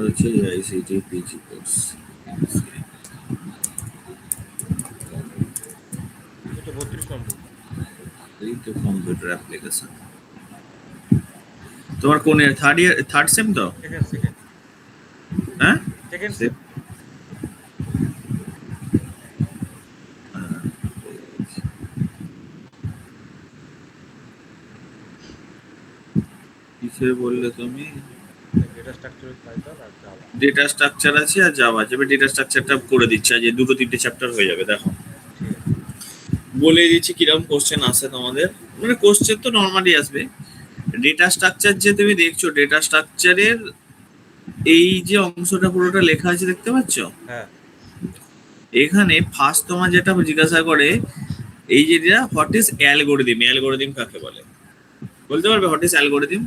হচ্ছে ICT PG course, এটা 32 নম্বর। এই তো কম্পিউটার অ্যাপ্লিকেশন। তোমার কোন থার্ড ইয়ার, থার্ড সেম তো? সেকেন্ড হ্যাঁ, সেকেন্ড সেম। সেম। কিসে বললে তুমি? ডেটা স্ট্রাকচার উইথ পাইথন আর জাভা। ডেটা স্ট্রাকচার আছে আর জাভা আছে। এবার ডেটা স্ট্রাকচারটা করে দিচ্ছে, যে দুটো তিনটে চ্যাপ্টার হয়ে যাবে। দেখো ঠিক আছে। বলে দিচ্ছি কিরকম কোশ্চেন আসে তোমাদের। মানে কোশ্চেন তো নর্মালি আসবে। ডেটা স্ট্রাকচার যে তুমি দেখছো, ডেটা স্ট্রাকচারের এই যে অংশটা পুরোটা লেখা আছে দেখতে পাচ্ছ? হ্যাঁ এখানে ফার্স্ট তোমার যেটা জিজ্ঞাসা করে, এই যে হোয়াট ইজ অ্যালগোরিদম, অ্যালগোরিদম কাকে বলে বলতে পারবে? হোয়াট ইজ অ্যালগোরিদম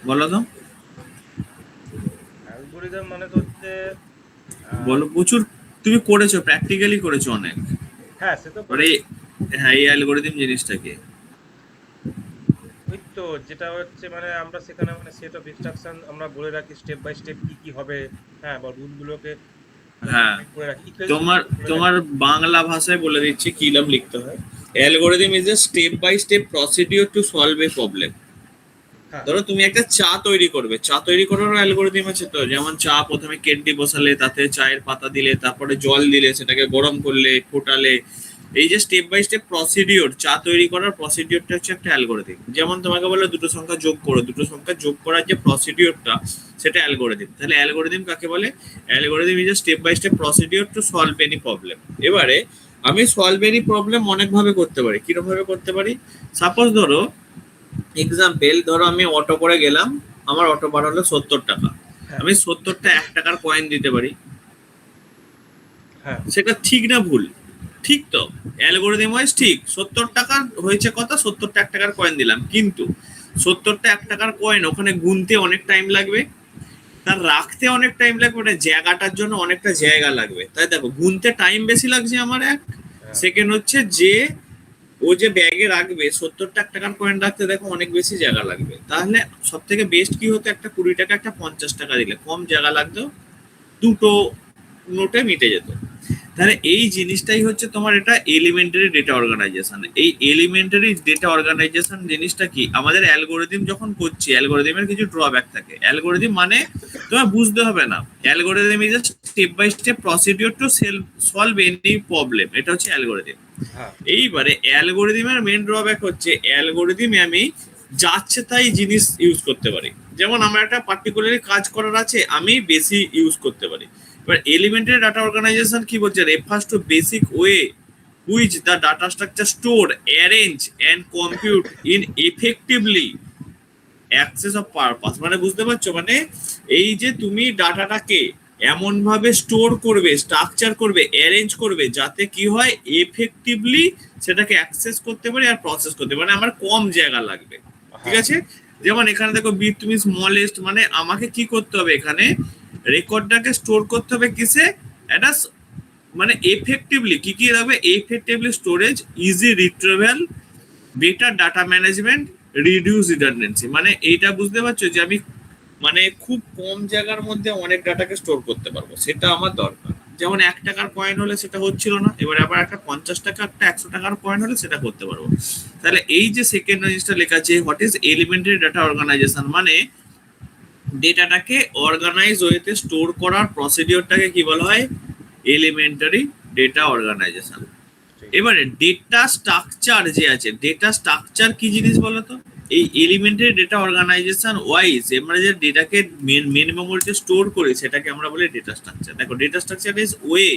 বলো তো। অ্যালগরিদম মানে তো হচ্ছে বলো, প্রচুর তুমি করেছো, প্র্যাকটিক্যালি করেছো অনেক। হ্যাঁ সে তো মানে করেছি। হ্যাঁ, এই অ্যালগোরিদম জিনিসটাকে ওই তো যেটা হচ্ছে মানে আমরা সেখানে মানে সেট অফ ইনস্ট্রাকশন আমরা বলে রাখি স্টেপ বাই স্টেপ কি কি হবে। হ্যাঁ, বা রুল গুলোকে হ্যাঁ, define করে রাখি, ইকুয়েশন তোমার বলে রাখি। তোমার বাংলা ভাষায় বলে দিচ্ছি কিরকম লিখতে হয়। Algorithm is a step by step procedure to solve a problem. হ্যাঁ ধরো তুমি একটা চা তৈরি করবে, চা তৈরি করার অ্যালগোরিদম আছে তো। যেমন চা প্রথমে কেটলি বসালে, তাতে চায়ের পাতা দিলে, তারপরে জল দিলে, সেটাকে গরম করলে, ফোটালে, এই যে স্টেপ বাই স্টেপ প্রসিডিওর, চা তৈরি করার প্রসিডিওরটা হচ্ছে একটা অ্যালগোরিদম। যেমন তোমাকে বলে দুটো সংখ্যা যোগ করো, দুটো সংখ্যা যোগ করার যে প্রসিডিওরটা, সেটা অ্যালগোরিদম। তাহলে অ্যালগোরিদম কাকে বলে? Algorithm is a step by step procedure to solve any problem. এবারে আমি সলভ এনি প্রবলেম অনেক ভাবে করতে পারি। কিরকম ভাবে করতে পারি? সাপোজ ধরো, এক্সাম্পল ধরো আমি অটো করে গেলাম, আমার অটো ভাড়া হলো 70 টাকা। হ্যাঁ আমি 70টা 1 টাকার কয়েন দিতে পারি। হ্যাঁ সেটা ঠিক না ভুল? ঠিক তো। অ্যালগোরিদম ওয়াইজ ঠিক। 70 টাকা হয়েছে কথা, 70টা 1 টাকার কয়েন দিলাম, কিন্তু 70টা 1 টাকার কয়েন ওখানে গুনতে অনেক টাইম লাগবে, তার রাখতে অনেক টাইম লাগবে, মানে জায়গাটার জন্য অনেকটা জায়গা লাগবে। তাই দেখো, গুনতে টাইম বেশি লাগছে আমার এক। হ্যাঁ সেকেন্ড হচ্ছে যে ও যে ব্যাগে রাখবে 70টা 1 টাকার কয়েন রাখতে দেখো অনেক বেশি জায়গা লাগবে। তাহলে সব থেকে বেস্ট কি হতো, একটা 20 টাকা একটা 50 টাকা দিলে কম জায়গা লাগতো, দুটো নোটে মিটে যেত। তাহলে এই জিনিসটাই হচ্ছে তোমার এটা এলিমেন্টারি ডেটা অর্গানাইজেশন। এই এলিমেন্টারি ডেটা অর্গানাইজেশন জিনিসটা কি, আমাদের অ্যালগোরিদম যখন করছি, অ্যালগোরিদমের কিছু ড্রব্যাক থাকে। অ্যালগোরিদম মানে তোমার বুঝতে হবে না, algorithm is step by step procedure to solve any problem, এটা হচ্ছে অ্যালগোরিদম। হ্যাঁ এইবারে অ্যালগোরিদমের মেন ড্রব্যাক হচ্ছে, অ্যালগোরিদমে আমি যাচ্ছে তাই জিনিস ইউজ করতে পারি। যেমন আমার একটা পার্টিকুলারলি কাজ করার আছে, আমি বেশি ইউজ করতে পারি। এবার এলিমেন্টারি ডাটা অর্গানাইজেশন কি বলছে, refers to basic way which the data structure store, arrange and compute in effectively access of purpose. মানে বুঝতে পারছো, মানে এই যে তুমি ডাটাটাকে এমন ভাবে স্টোর করবে, স্ট্রাকচার করবে, অ্যারেঞ্জ করবে, যাতে কি হয় এফেক্টিভলি সেটাকে অ্যাক্সেস করতে পারি আর প্রসেস করতে পারি, মানে আমার কম জায়গা লাগবে। ঠিক হ্যাঁ আছে? যেমন এখানে দেখো বি তুমি স্মলেস্ট, মানে আমাকে কি করতে হবে এখানে, রেকর্ডটাকে স্টোর করতে হবে কিসে, একটা মানে এফেক্টিভলি কি কি রাখবে, effectively storage, easy retrieval, better data management, reduce redundancy. মানে এইটা বুঝতে পারছো যে আমি মানে খুব কম জায়গার মধ্যে অনেক ডাটাকে স্টোর করতে পারবো, সেটা আমার দরকার। যেমন 1 টাকার কয়েন হলে সেটা হচ্ছিল না, এবার আবার একটা 50 টাকা একটা 100 টাকার কয়েন হলে সেটা করতে পারবো। তাহলে এই যে সেকেন্ড জিনিসটা লেখা আছে, what is elementary data organisation, মানে ডেটাটাকে অর্গানাইজ ওয়েতে স্টোর করার প্রসিডিওরটাকে কি বলা হয়, এলিমেন্টারি ডেটা অর্গানাইজেশন। ঠিক। এবারে ডেটা স্ট্রাকচার যে আছে, ডেটা স্ট্রাকচার কি জিনিস বলতো? এই এলিমেন্টারি ডেটা অর্গানাইজেশন ওয়াইজ আমরা যে ডেটাকে মেন মেমোরিতে স্টোর করি, সেটাকে আমরা বলি ডেটা স্ট্রাকচার। দেখো, data structure is way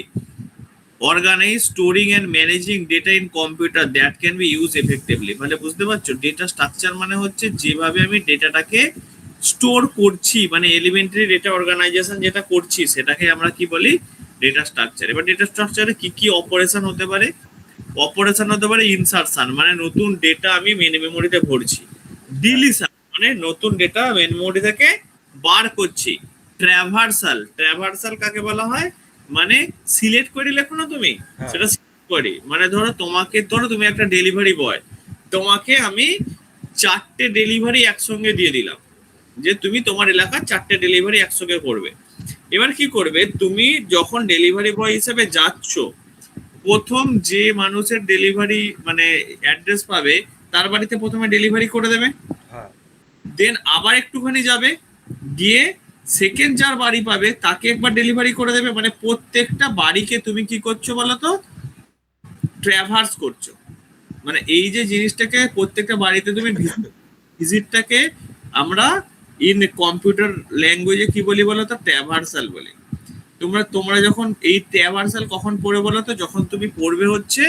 organise storing and managing data in computer that can be use effectively. মানে বুঝতে পারছো, ডেটা স্ট্রাকচার মানে হচ্ছে যেভাবে আমি ডেটাটাকে স্টোর করছি, মানে এলিমেন্টারি ডেটা অর্গানাইজেশন যেটা করছি, সেটাকে আমরা কি বলি, ডেটা স্ট্রাকচার। এবার ডেটা স্ট্রাকচারে কি কি অপারেশন হতে পারে? অপারেশন হতে পারে ইনসারশন, মানে নতুন ডেটা আমি মেন মেমোরিতে ভরছি। হ্যাঁ ডিলিশন, মানে নতুন ডেটা মেন মেমোরি থেকে বার করছি। ট্র্যাভার্সাল, ট্র্যাভার্সাল কাকে বলা হয়, মানে সিলেক্ট করে লেখো না তুমি, হ্যাঁ সেটা সিলেক্ট করি। মানে ধরো তোমাকে, ধরো তুমি একটা ডেলিভারি বয়, তোমাকে আমি 4টে ডেলিভারি একসঙ্গে দিয়ে দিলাম, যে তুমি তোমার এলাকার 4টে ডেলিভারি একসঙ্গে করবে। এবার কি করবে, তুমি যখন ডেলিভারি বয় হিসেবে যাচ্ছ, প্রথম যে মানুষের ডেলিভারি মানে অ্যাড্রেস পাবে তার বাড়িতে প্রথমে ডেলিভারি করে দেবে। হ্যাঁ দেন আবার একটুখানি যাবে, গিয়ে সেকেন্ড যার বাড়ি পাবে তাকে একবার ডেলিভারি করে দেবে। মানে প্রত্যেকটা বাড়িকে তুমি কি করছো বলতো, ট্র্যাভার্স করছো। মানে এই যে জিনিসটাকে প্রত্যেকটা বাড়িতে তুমি ভিজিটটাকে আমরা ইন কম্পিউটার ল্যাঙ্গুয়েজে কি বলি বলতো, ট্র্যাভার্সাল বলি। তোমরা যখন এই ট্র্যাভার্সাল কখন পড়বে বলতো, যখন তুমি পড়বে হচ্ছে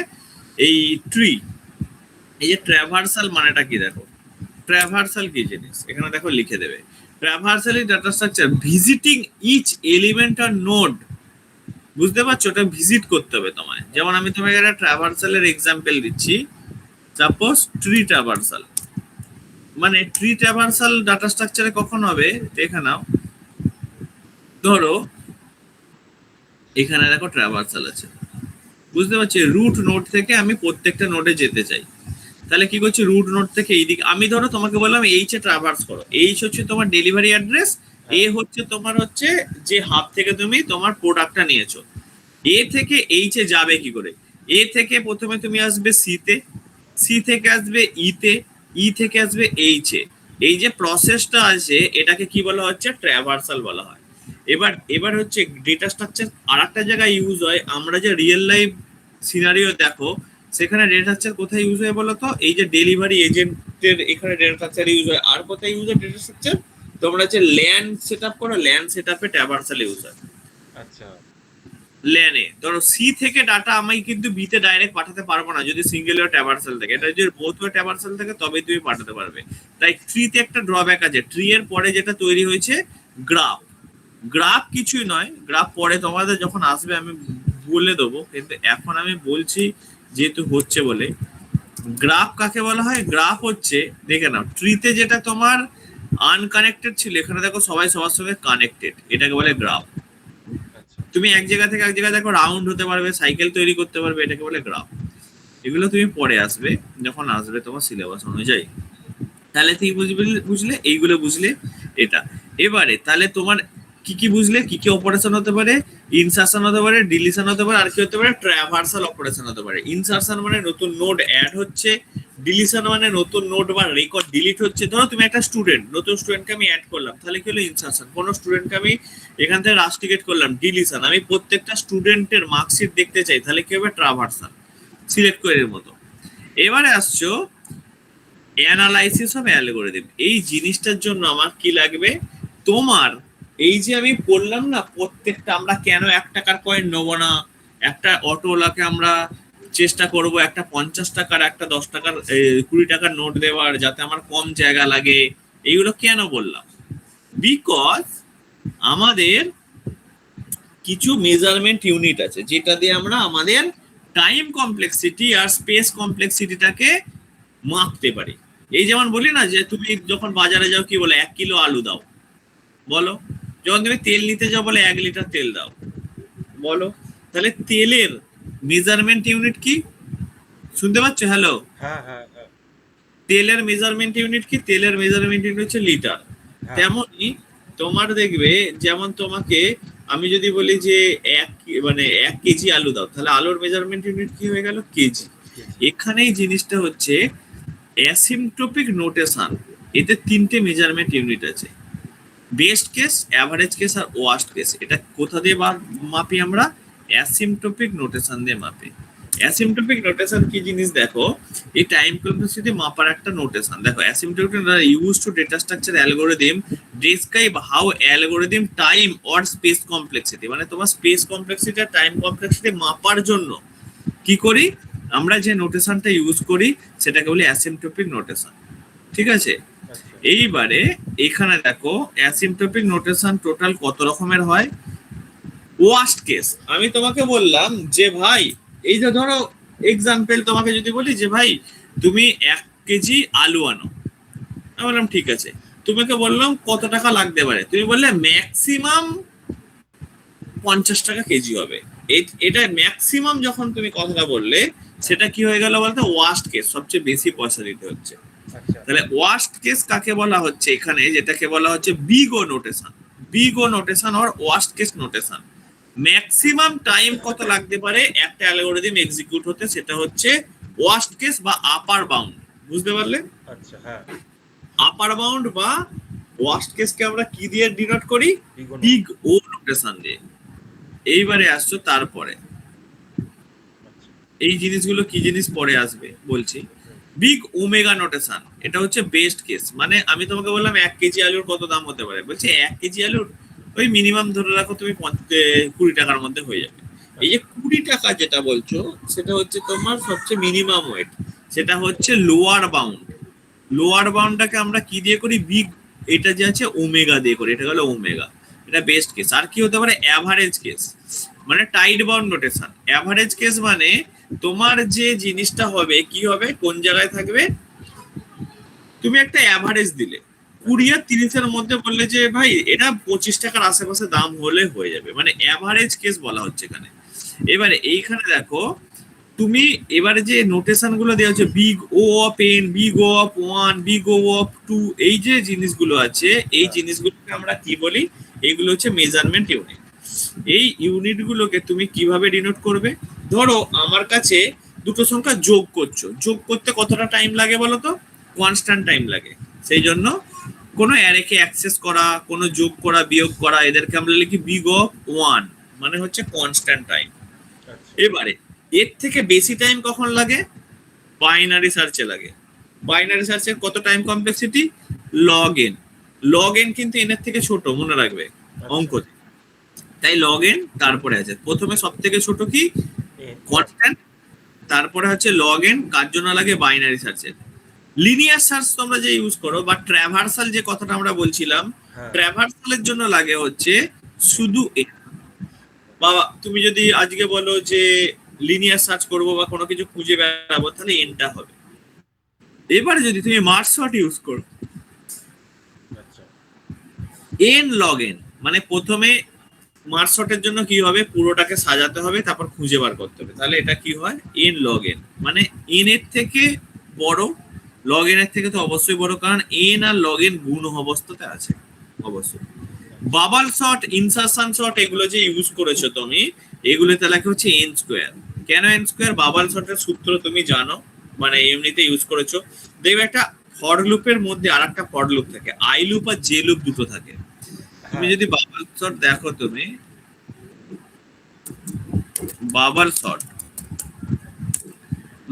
এই ট্রি। এই যে ট্র্যাভার্সাল মানেটা কি দেখো, ট্র্যাভার্সাল কি জিনিস এখানে দেখো লিখে দেবে। Traversal is data structure visiting each element আর নোড। বুঝতে পারছো, ওটা ভিজিট করতে হবে তোমায়। যেমন আমি তোমাকে একটা ট্র্যাভার্সালের এক্সাম্পল দিচ্ছি, সাপোজ ট্রি ট্র্যাভার্সাল। মানে ট্রি ট্র্যাভার্সাল ডাটা স্ট্রাকচারে কখন হবে দেখে নাও। ধরো এখানে দেখো ট্র্যাভার্সাল আছে, বুঝতে পারছি, রুট নোড থেকে আমি প্রত্যেকটা নোডে যেতে চাই। তাহলে কি করছি, রুট নোড থেকে এইদিকে আমি ধরো তোমাকে বললাম এইচ এ ট্রাভার্স করো। এইচ হচ্ছে তোমার ডেলিভারি অ্যাড্রেস, এ হচ্ছে তোমার হচ্ছে যে হাব থেকে তুমি তোমার প্রোডাক্টটা নিয়েছো। এ থেকে এইচ এ যাবে কি করে, এ থেকে প্রথমে তুমি আসবে সি তে, সি থেকে আসবে ই তে, ই থেকে আসবে এইচ এ। এই যে প্রসেসটা আছে এটাকে কি বলা হচ্ছে, ট্র্যাভার্সাল বলা হয়। এবার এবার হচ্ছে ডেটা স্ট্রাকচার আর একটা জায়গায় ইউজ হয়। আমরা যে রিয়েল লাইফ সিনারিও দেখো সেখানে ডেটা স্ট্রাকচার কোথায় ইউজ হয় বলো তো, এই যে ডেলিভারি এজেন্টের এখানে ডেটা স্ট্রাকচার ইউজ হয়। আর কোথায় ইউজ হয় ডেটা স্ট্রাকচার, তোমরা যে ল্যান্ড সেট আপ করো, ল্যান্ড সেট আপে ট্র্যাভার্সাল ইউজ হয়। আচ্ছা ল্যানে ধরো সি থেকে ডাটা আমি কিন্তু বি তে ডাইরেক্ট পাঠাতে পারবো না যদি সিঙ্গেল ওয়ে ট্র্যাভার্সাল থাকে। এটা যদি বোথ ওয়ে ট্র্যাভার্সাল থাকে তবেই তুমি পাঠাতে পারবে। তাই ট্রিতে একটা ড্রব্যাক আছে, ট্রি এর পরে যেটা তৈরি হয়েছে গ্রাফ। গ্রাফ কিছুই নয়, গ্রাফ পরে তোমাদের যখন আসবে আমি বলে দেবো, কিন্তু এখন আমি বলছি যেহেতু হচ্ছে বলে। গ্রাফ কাকে বলা হয়, গ্রাফ হচ্ছে দেখে নাও ট্রিতে যেটা তোমার আনকানেক্টেড ছিল এখানে দেখো সবাই সবার সঙ্গে কানেক্টেড, এটাকে বলে গ্রাফ। আচ্ছা তুমি এক জায়গা থেকে এক জায়গায় দেখো রাউন্ড হতে পারবে, সাইকেল তৈরি করতে পারবে, এটাকে বলে গ্রাফ। এগুলো তুমি পরে আসবে যখন আসবে তোমার সিলেবাস অনুযায়ী। তাহলে তুমি বুঝবে, বুঝলে এইগুলো বুঝলে এটা। এবারে তাহলে তোমার কি কি বুঝলে, কি কি অপারেশন হতে পারে, ইনসারশন হতে পারে, ডিলিশন হতে পারে, আর কি হতে পারে, ট্র্যাভার্সাল অপারেশন হতে পারে। ইনসারশন মানে নতুন নোড অ্যাড হচ্ছে, ডিলিশন মানে নতুন নোড বা রেকর্ড ডিলিট হচ্ছে। ধরো তুমি একটা স্টুডেন্ট, নতুন স্টুডেন্টকে আমি অ্যাড করলাম, তাহলে কি হলো ইনসারশন। কোনো স্টুডেন্টকে আমি এখান থেকে রাস্টিকেট করলাম, ডিলিশন। আমি প্রত্যেকটা স্টুডেন্টের মার্কশিট দেখতে চাই, তাহলে কি হবে, ট্র্যাভার্সাল। সিলেক্ট করে এর মতো। এবারে আসছো অ্যানালাইসিস অফ অ্যালগরিদম। এই জিনিসটার জন্য আমার কি লাগবে, তোমার এই যে আমি বললাম না প্রত্যেকটা আমরা কেন 1 টাকার কয়েন নেবো না, একটা অটোওয়ালাকে আমরা চেষ্টা করব একটা 50 টাকার, একটা 10 টাকার, 20 টাকার নোট দেওয়ার, যাতে আমার কম জায়গা লাগে। এইগুলো কেন বললাম, বিকজ আমাদের কিছু মেজারমেন্ট ইউনিট আছে যেটা দিয়ে আমরা আমাদের টাইম কমপ্লেক্সিটি আর স্পেস কমপ্লেক্সিটিটাকে মাপতে পারি। এই যেমন বলি না যে তুমি যখন বাজারে যাও কি বলে 1 কিলো আলু দাও, বলো। যখন তুমি তেল নিতে যাও বলে 1 লিটার তেল দাও, বলো। তাহলে তেলের মেজারমেন্ট ইউনিট কি, শুনতে পাচ্ছ, হ্যালো? হ্যাঁ হ্যাঁ হ্যাঁ তেলের মেজারমেন্ট ইউনিট কি, তেলের মেজারমেন্ট ইউনিট হচ্ছে লিটার। হ্যাঁ তেমনই তোমার দেখবে, যেমন তোমাকে আমি যদি বলি যে মানে 1 কেজি আলু দাও, তাহলে আলুর মেজারমেন্ট ইউনিট কি হয়ে গেল, কেজি। কেজি এখানেই জিনিসটা হচ্ছে অ্যাসিম্পটোপিক নোটেশন। এতে 3টে মেজারমেন্ট ইউনিট আছে, বেস্ট কেস, অ্যাভারেজ কেস আর ওয়ার্স্ট কেস। এটা কোথা দিয়ে মাপি আমরা, অ্যাসিম্পটোপিক নোটেশন দিয়ে মাপি। অ্যাসিম্পটোপিক নোটেশন কি জিনিস দেখো, এই টাইম কমপ্লেক্সিটি মাপার একটা নোটেশন। দেখো asymptotic use to data structure algorithm describe how algorithm time or space complexity. মানে তোমার স্পেস কমপ্লেক্সিটি আর টাইম কমপ্লেক্সিটি মাপার জন্য কি করি আমরা, যে নোটেশনটা ইউজ করি সেটাকে বলি অ্যাসিম্পটোপিক নোটেশন। ঠিক আছে, আচ্ছা এইবারে এখানে দেখো অ্যাসিম্পটোপিক নোটেশন টোটাল কত রকমের হয়। ওয়ার্স্ট কেস আমি তোমাকে বললাম যে ভাই, এই যে ধরো এক্সাম্পল তোমাকে যদি বলি যে ভাই তুমি 1 কেজি আলু আনো, আমি বললাম ঠিক আছে। তোমাকে বললাম কত টাকা লাগতে পারে, তুমি বললে ম্যাক্সিমাম 50 টাকা কেজি হবে। এটা ম্যাক্সিমাম যখন তুমি কথাটা বললে সেটা কি হয়ে গেল বলতে, ওয়ার্স্ট কেস, সবচেয়ে বেশি পয়সা দিতে হচ্ছে। আচ্ছা তাহলে ওয়ার্স্ট কেস কাকে বলা হচ্ছে এখানে, যেটাকে বলা হচ্ছে big O notation. Big O notation আর worst case notation. Maximum time কত লাগতে পারে একটা অ্যালগরিদম এক্সিকিউট হতে, সেটা হচ্ছে ওয়ার্স্ট কেস বা আপার বাউন্ড। বুঝতে পারলে? আচ্ছা হ্যাঁ আপার বাউন্ড বা ওয়ার্স্ট কেসকে আমরা কি দিয়ে ডিনোট করি? Big O big O notation দিয়ে। এইবারে আসছো তারপরে আচ্ছা এই জিনিসগুলো কি জিনিস পরে আসবে বলছি। হুম, বিগ ওমেগা নোটেশন, এটা হচ্ছে বেস্ট কেস। মানে আমি তোমাকে বললাম 1 কেজি আলুর কত দাম হতে পারে, বলছি 1 কেজি আলুর ওই মিনিমাম ধরে রাখো তুমি 20 টাকার মধ্যে হয়ে যাবে। এই যে আচ্ছা 20 টাকা যেটা বলছো, সেটা হচ্ছে তোমার সবচেয়ে মিনিমাম ওয়েট, সেটা হচ্ছে লোয়ার বাউন্ড। লোয়ার বাউন্ডটাকে আমরা কি দিয়ে করি? বিগ, এটা যে আছে ওমেগা দিয়ে করি, এটা হলো ওমেগা। এটা বেস্ট কেস। আর কি হতে পারে? অ্যাভারেজ কেস, মানে tight bound notation. Average case মানে তোমার যে জিনিসটা হবে কি হবে, কোন জায়গায় থাকবে, তুমি একটা অ্যাভারেজ দিলে 20 আর 30-এর মধ্যে, বললে যে ভাই এটা 25 টাকার আশেপাশে দাম হলে হয়ে যাবে, মানে অ্যাভারেজ কেস বলা হচ্ছে এখানে। এবারে এইখানে দেখো তুমি, এবারে যে নোটেশন গুলো দেওয়া হচ্ছে big O of N, big O of one, big O of two, এই যে জিনিসগুলো আছে, এই হ্যাঁ জিনিসগুলোকে আমরা কি বলি? এগুলো হচ্ছে মেজারমেন্ট ইউনিট। এই ইউনিট গুলোকে তুমি কিভাবে ডিনোট করবে? ধরো আমার কাছে দুটো সংখ্যা যোগ করছো, যোগ করতে কতটা টাইম লাগে বলো তো? কনস্ট্যান্ট টাইম লাগে। সেই জন্য কোনো অ্যারেকে অ্যাক্সেস করা, কোনো যোগ করা, বিয়োগ করা, এদেরকে আমরা লিখি বিগ অফ ওয়ান, মানে হচ্ছে কনস্ট্যান্ট টাইম। আচ্ছা এবারে এর থেকে বেশি টাইম কখন লাগে? বাইনারি সার্চে লাগে। বাইনারি সার্চের কত time complexity? Log N. Log N কিন্তু এন এর থেকে ছোট, মনে রাখবে আচ্ছা অঙ্কতে। তাই লগ এন তারপরে আছে, প্রথমে সব থেকে ছোট কি? এন কনস্ট্যান্ট, তারপরে হচ্ছে লগ এন। কার জন্য লাগে? বাইনারি সার্চের। লিনিয়ার সার্চ তোমরা যে ইউজ করো, বা ট্র্যাভার্সাল যে কথাটা আমরা বলছিলাম, হ্যাঁ ট্র্যাভার্সালের জন্য লাগে হচ্ছে শুধু এন। বা তুমি যদি আজকে বলো যে লিনিয়ার সার্চ করবো বা কোনো কিছু খুঁজে বেড়াবো, তাহলে এনটা হবে। এবারে যদি তুমি মার্জ সর্ট ইউজ করো, আচ্ছা এন লগ এন, মানে প্রথমে মার্জ সর্টের জন্য কি হবে? পুরোটাকে সাজাতে হবে, তারপর খুঁজে বার করতে হবে। তাহলে এটা কি হয়? এন লগ এন, মানে এন এর থেকে বড়, লগ এন এর থেকে তো অবশ্যই বড়, কারণ এন আর লগ এন গুণ অবস্থাতে আছে অবশ্যই। আচ্ছা বাবল শর্ট, ইনসারশন শর্ট, এগুলো যে ইউজ করেছো তুমি, এগুলোতে লেখা হচ্ছে এন স্কোয়ার। কেন এন স্কোয়ার? বাবল শর্টের সূত্র তুমি জানো, মানে এমনিতে ইউজ করেছো। দেখবে একটা ফর লুপের মধ্যে আর একটা ফর লুপ থাকে, আই লুপ আর জে লুপ দুটো থাকে। তুমি হ্যাঁ যদি বাবল শর্ট দেখো, তুমি বাবল শর্ট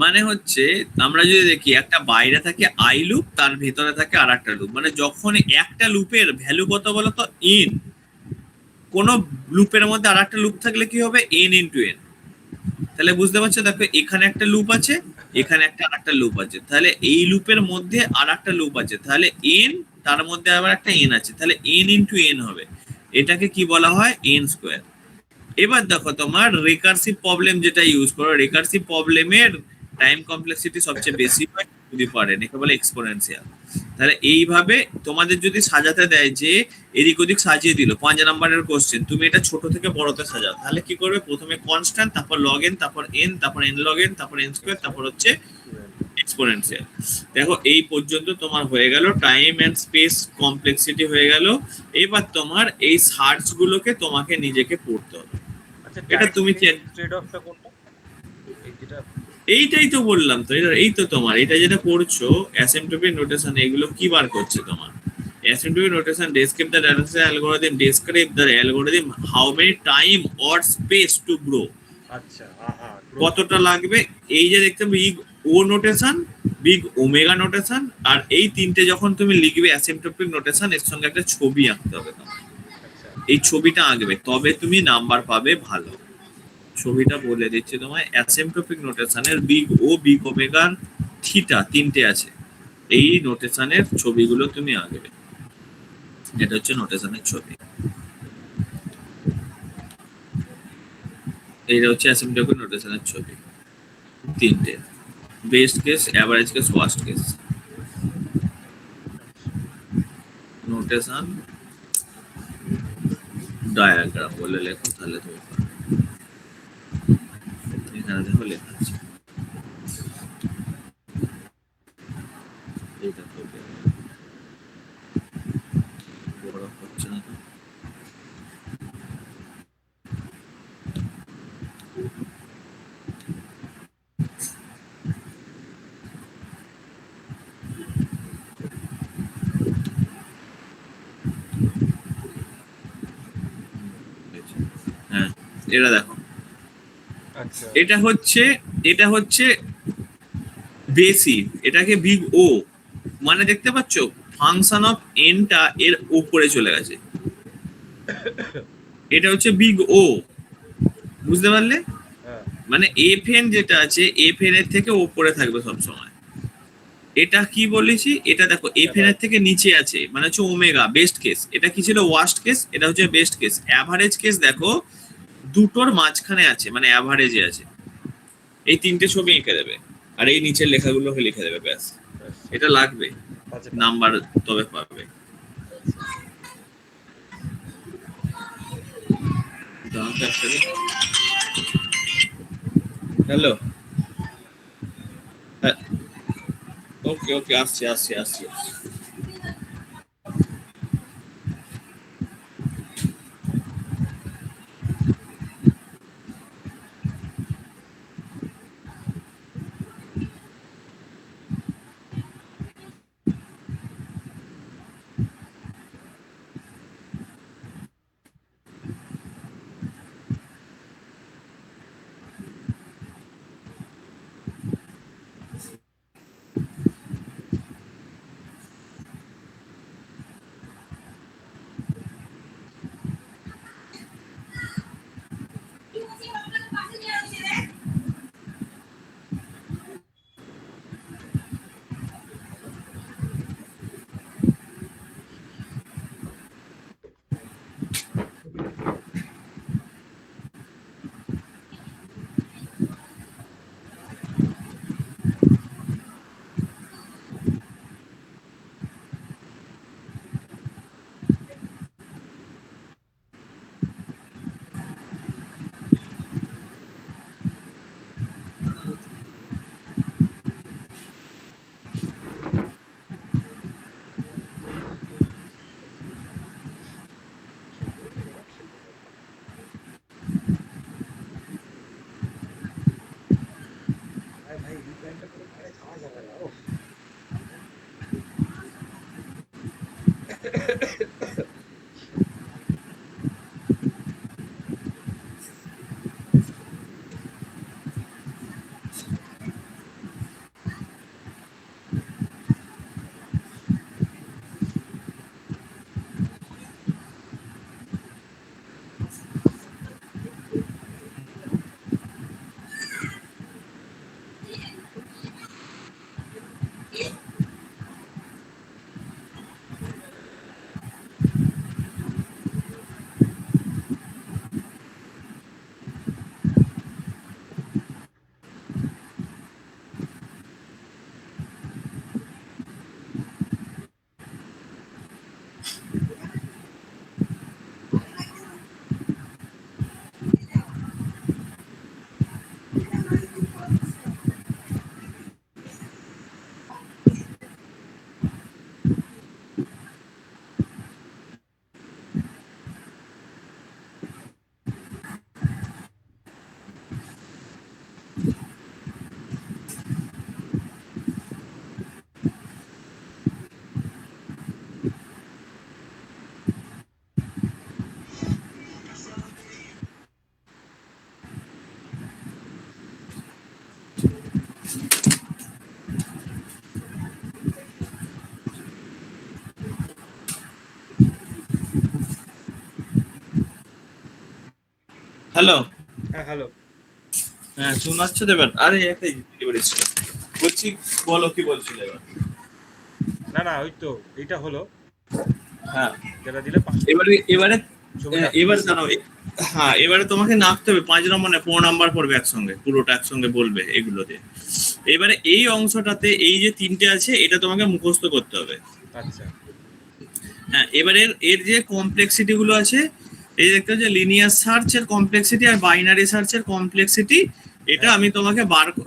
মানে হচ্ছে, আমরা যদি দেখি একটা বাইরে থাকে আই লুপ, তার ভিতরে থাকে আর একটা লুপ, মানে যখন একটা লুপের ভ্যালু কত বলতো? এন। কোন লুপের মধ্যে আর একটা লুপ থাকলে কি হবে? N into N. তাহলে বুঝতে পারছো? দেখো এখানে একটা লুপ আছে, হ্যাঁ এখানে একটা আরেকটা লুপ আছে, তাহলে এই লুপের মধ্যে আর একটা লুপ আছে, তাহলে এন, তার মধ্যে আবার একটা এন আছে, তাহলে এন ইন্টু এন হবে। এটাকে কি বলা হয়? N square. এবার দেখো তোমার রিকার্সিভ প্রবলেম যেটা ইউজ করো, রিকার্সিভ প্রবলেমের টাইম কমপ্লেক্সিটি সবচেয়ে বেশি হয় যদি পারেন, একে বলে এক্সপোনেনশিয়াল। তাহলে এইভাবে তোমাদের যদি সাজাতে দেয় যে এদিক ওদিক সাজিয়ে দিল 5 নম্বরের কোশ্চেন, তুমি এটা ছোট থেকে বড়তে সাজাও, তাহলে কি করবে? প্রথমে কনস্ট্যান্ট, তারপর লগ এন, তারপর এন, তারপর এন লগ এন, তারপর এন স্কোয়ার, তারপর হচ্ছে এক্সপোনেনশিয়াল। দেখো এই পর্যন্ত তোমার হয়ে গেল টাইম এন্ড স্পেস কমপ্লেক্সিটি হয়ে গেল। এবার তোমার এই সার্চ গুলোকে তোমাকে নিজেকে পড়তে হবে। আচ্ছা এটা টাইম তুমি স্পেস ট্রেড অফটা কোনটা এই যেটা এইটাই তো বললাম তো, এই তো তোমার এটা যেটা পড়ছো অ্যাসিম্পটোটিক নোটেশন, এগুলো কি বার করছে তোমার? asymptotic notation describe the data algorithm, describe the algorithm how many time or space to grow, আচ্ছা আহা কতটা লাগবে। এই যে দেখতে big O notation, big omega notation, আর এই তিনটে যখন তুমি লিখবে অ্যাসিম্পটোটিক নোটেশন, এর সঙ্গে একটা ছবি আঁকতে হবে তোমার। আচ্ছা এই ছবিটা আঁকবে, তবে তুমি নাম্বার পাবে ভালো। ছবিটা বলে দিচ্ছি তোমায়। অ্যাসিম্পটোটিক নোটেশনের বিগ ও, বিগ ওমেগার, থিটা তিনটে আছে। এই নোটেশনের ছবিগুলো তুমি আঁকবে। এটা হচ্ছে নোটেশনের ছবি। এইটা হচ্ছে অ্যাসিম্পটোটিক নোটেশনের ছবি, তিনটে: best case, average case, worst case. আচ্ছা নোটেশন ডায়াগ্রাম বলে লেখো, তাহলে তুমি পারবে। এখানে দেখো লেখা আছে। এটা দেখো, আচ্ছা এটা হচ্ছে বেসি, এটাকে বিগ ও, মানে দেখতে পাচ্ছ ফাংশন অফ এনটা এর উপরে চলে গেছে, এটা হচ্ছে বিগ ও, বুঝতে পারলে? হ্যাঁ মানে এফ এন যেটা আছে এফ এন এর থেকে উপরে থাকবে সব সময়। এটা কি বলেছি, এটা দেখো এফ এন এর অ্যাভারেজ। থেকে নিচে আছে, মানে হচ্ছে ওমেগা বেস্ট কেস। এটা কি ছিল, ওয়ার্স্ট কেস, এটা হচ্ছে বেস্ট কেস। অ্যাভারেজ কেস দেখো দুটোর মাঝখানে আছে, মানে অ্যাভারেজে আছে। এই তিনটে ছবি এঁকে দেবে, আর এই নিচের লেখাগুলোকে লিখে দেবে, ব্যাস। ব্যাস। এটা লাগবে আচ্ছা নাম্বার, তবে পাবে। আচ্ছা হ্যালো, ওকে ওকে, আসছি আসছি আসছি। আরে ভাই এই প্যান্টটা পরে বাইরে যাওয়া যাবে না। ওফ। হ্যালো, হ্যাঁ হ্যালো। হ্যাঁ শোনাচ্ছে দেবেন? আরে একটা ডেলিভারি ছিল, বলছি, বলো কি বলছিলে এবার? না না ওই তো এইটা হলো হ্যাঁ, যেটা দিলে পাঁচ এবারে এবারে ছবিটা এবার জানো, হ্যাঁ এবারে তোমাকে নাপতে হবে 5 নম্বর, না 4 নাম্বার পড়বে একসঙ্গে, পুরোটা একসঙ্গে বলবে এগুলোতে। এবারে এই অংশটাতে এই যে তিনটে আছে, এটা তোমাকে মুখস্থ করতে হবে। আচ্ছা হ্যাঁ, এবারে এর যে কমপ্লেক্সিটি গুলো আছে, এই দেখতে হচ্ছে লিনিয়ার সার্চের কমপ্লেক্সিটি আর বাইনারি সার্চের কমপ্লেক্সিটি। এটা হ্যাঁ আমি তোমাকে